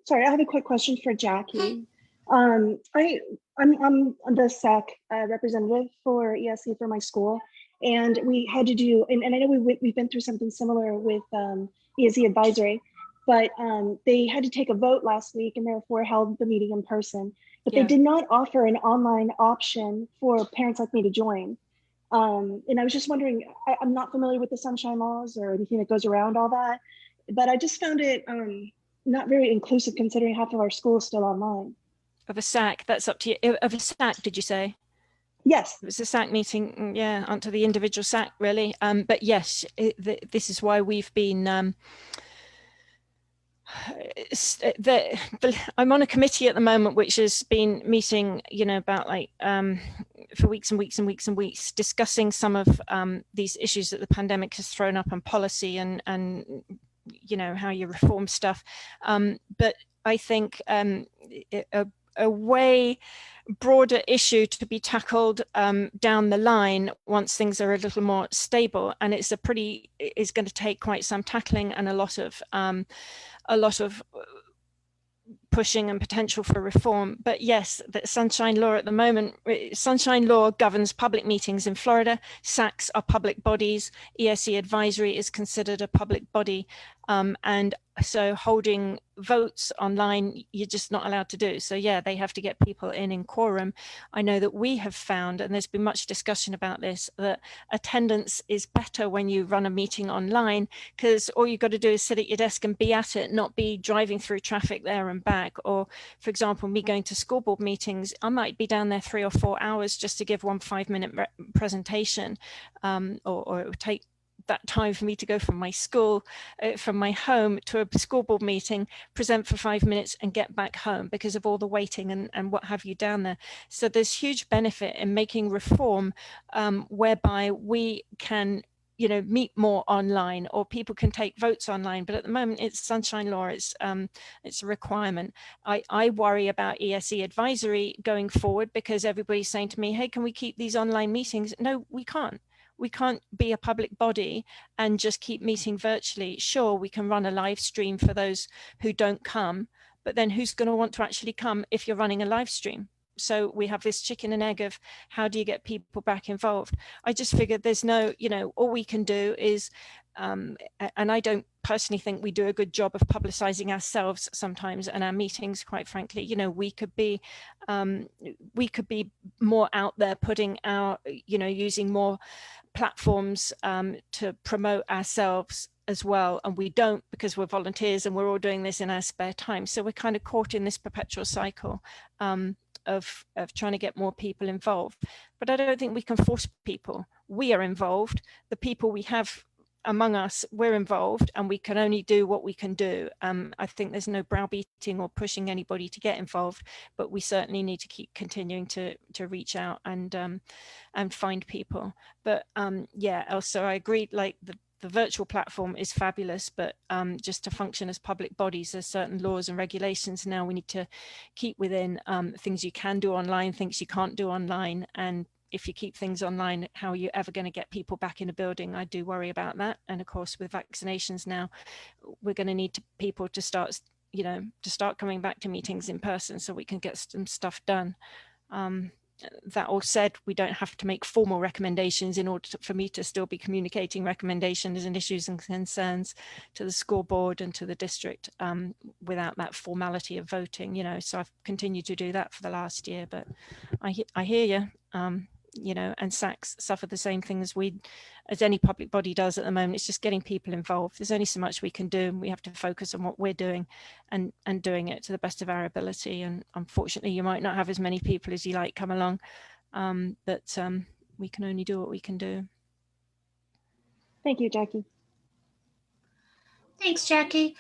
Sorry, I have a quick question for Jackie. I'm the SAC representative for ESC for my school, and we had to do, and I know we've been through something similar with ESC advisory, but they had to take a vote last week and therefore held the meeting in person, but they did not offer an online option for parents like me to join. And I was just wondering, I'm not familiar with the sunshine laws or anything that goes around all that, but I just found it not very inclusive considering half of our school is still online. Of a SAC, that's up to you. Of a SAC, did you say? Yes. It was a SAC meeting, yeah, onto the individual SAC, really. But yes, this is why we've been... I'm on a committee at the moment which has been meeting, about like for weeks and weeks and weeks and weeks, discussing some of these issues that the pandemic has thrown up on policy and how you reform stuff. But I think a way broader issue to be tackled down the line once things are a little more stable, and it's going to take quite some tackling and a lot of pushing and potential for reform. But yes, the Sunshine Law at the moment, Sunshine Law governs public meetings in Florida. SACs are public bodies. ESE Advisory is considered a public body. And so holding votes online, you're just not allowed to do. So yeah, they have to get people in quorum. I know that we have found, and there's been much discussion about this, that attendance is better when you run a meeting online, because all you've got to do is sit at your desk and be at it, not be driving through traffic there and back. Or for example, me going to school board meetings, I might be down there 3 or 4 hours just to give one 5-minute presentation, or it would take that time for me to go from my school, from my home to a school board meeting, present for 5 minutes and get back home because of all the waiting and what have you down there. So there's huge benefit in making reform whereby we can meet more online, or people can take votes online. But at the moment it's Sunshine Law, it's a requirement. I worry about ESE Advisory going forward, because everybody's saying to me, hey, can we keep these online meetings? No, we can't. We can't be a public body and just keep meeting virtually. Sure, we can run a live stream for those who don't come, but then who's going to want to actually come if you're running a live stream? So we have this chicken and egg of how do you get people back involved? I just figured there's no, all we can do is, and I don't personally think we do a good job of publicizing ourselves sometimes and our meetings, quite frankly. We could be more out there, putting our, using more platforms to promote ourselves as well, and we don't, because we're volunteers and we're all doing this in our spare time. So we're kind of caught in this perpetual cycle of trying to get more people involved. But I don't think we can force people. We are involved. The people we have among us, we're involved, and we can only do what we can do. I think there's no browbeating or pushing anybody to get involved, but we certainly need to keep continuing to reach out and find people. But yeah, also I agree, like the virtual platform is fabulous, but just to function as public bodies, there's certain laws and regulations now we need to keep within, things you can do online, things you can't do online. And if you keep things online, how are you ever going to get people back in a building? I do worry about that. And of course, with vaccinations now, we're going to need people to start, to start coming back to meetings in person so we can get some stuff done. That all said, we don't have to make formal recommendations in order for me to still be communicating recommendations and issues and concerns to the school board and to the district without that formality of voting, so I've continued to do that for the last year. But I hear you, and SACs suffer the same thing as any public body does at the moment. It's just getting people involved. There's only so much we can do, and we have to focus on what we're doing and doing it to the best of our ability. And unfortunately, you might not have as many people as you like come along, but we can only do what we can do. Thank you, Jackie. Thanks, Jackie.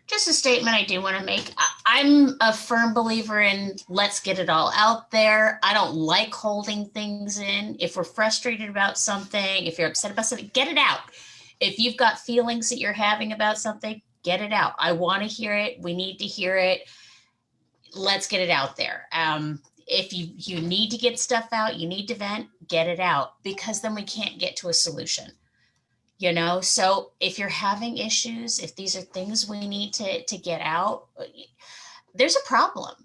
Just a statement I do want to make. I'm a firm believer in let's get it all out there. I don't like holding things in. If we're frustrated about something, if you're upset about something, get it out. If you've got feelings that you're having about something, get it out. I want to hear it. We need to hear it. Let's get it out there. If you need to get stuff out, you need to vent, get it out, because then we can't get to a solution. So if you're having issues, if these are things we need to get out, there's a problem.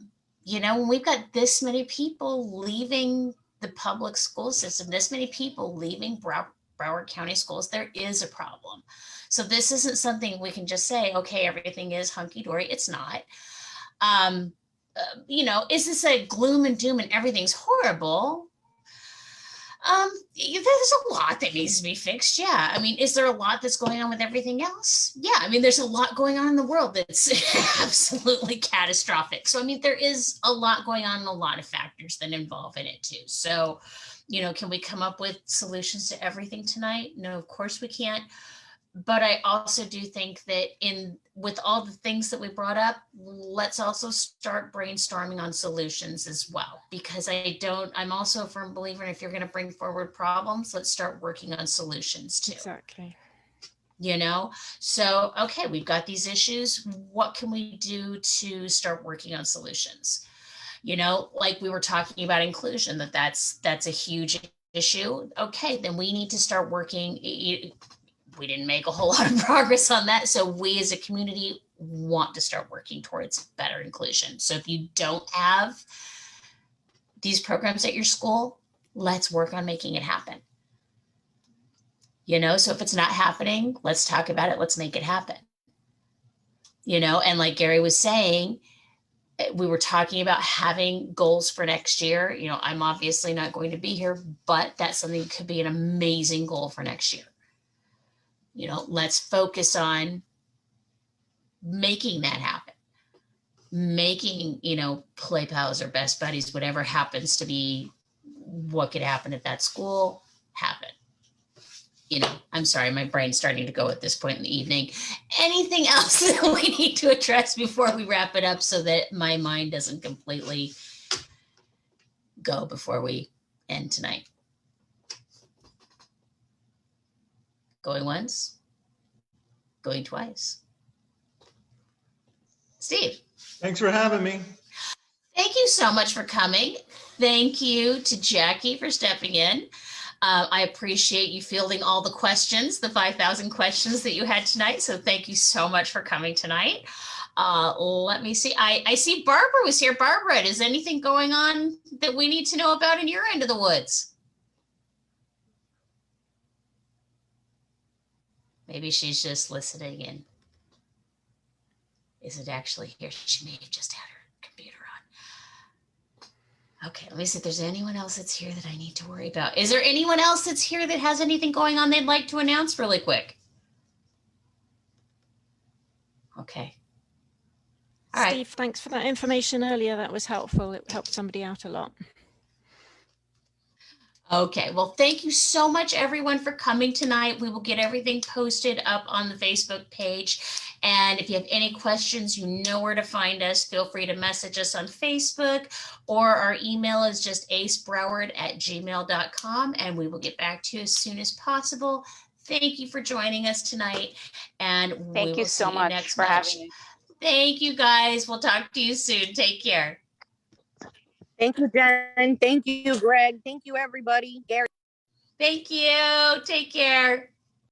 When we've got this many people leaving the public school system, this many people leaving Broward County schools, there is a problem. So this isn't something we can just say, okay, everything is hunky-dory. It's not. Is this a gloom and doom and everything's horrible? There's a lot that needs to be fixed. Yeah. Is there a lot that's going on with everything else? Yeah. There's a lot going on in the world that's absolutely catastrophic. So, there is a lot going on and a lot of factors that involve in it too. So, can we come up with solutions to everything tonight? No, of course we can't. But I also do think that with all the things that we brought up, let's also start brainstorming on solutions as well, because I'm also a firm believer in if you're going to bring forward problems, let's start working on solutions too. Exactly. So, okay, we've got these issues. What can we do to start working on solutions? Like we were talking about inclusion, that's a huge issue. Okay, then we need to start working. We didn't make a whole lot of progress on that. So we as a community want to start working towards better inclusion. So if you don't have these programs at your school, let's work on making it happen. So if it's not happening, let's talk about it. Let's make it happen. And like Gary was saying, we were talking about having goals for next year. I'm obviously not going to be here, but that's something that could be an amazing goal for next year. Let's focus on making that happen, making, play pals or best buddies, whatever happens to be what could happen at that school, happen. I'm sorry, my brain's starting to go at this point in the evening. Anything else that we need to address before we wrap it up so that my mind doesn't completely go before we end tonight? Going once, going twice. Steve. Thanks for having me. Thank you so much for coming. Thank you to Jackie for stepping in. I appreciate you fielding all the questions, the 5,000 questions that you had tonight. So thank you so much for coming tonight. Let me see. I see Barbara was here. Barbara, is anything going on that we need to know about in your end of the woods? Maybe she's just listening in. Is it actually here? She may have just had her computer on. Okay, let me see if there's anyone else that's here that I need to worry about. Is there anyone else that's here that has anything going on they'd like to announce really quick? Okay. All Steve, thanks for that information earlier. That was helpful. It helped somebody out a lot. Okay, well, thank you so much, everyone, for coming tonight. We will get everything posted up on the Facebook page. And if you have any questions, you know where to find us. Feel free to message us on Facebook, or our email is just acebroward@gmail.com, and we will get back to you as soon as possible. Thank you for joining us tonight, and thank you so much for having me. Thank you, guys. We'll talk to you soon. Take care. Thank you, Jen. Thank you, Greg. Thank you, everybody. Gary. Thank you. Take care.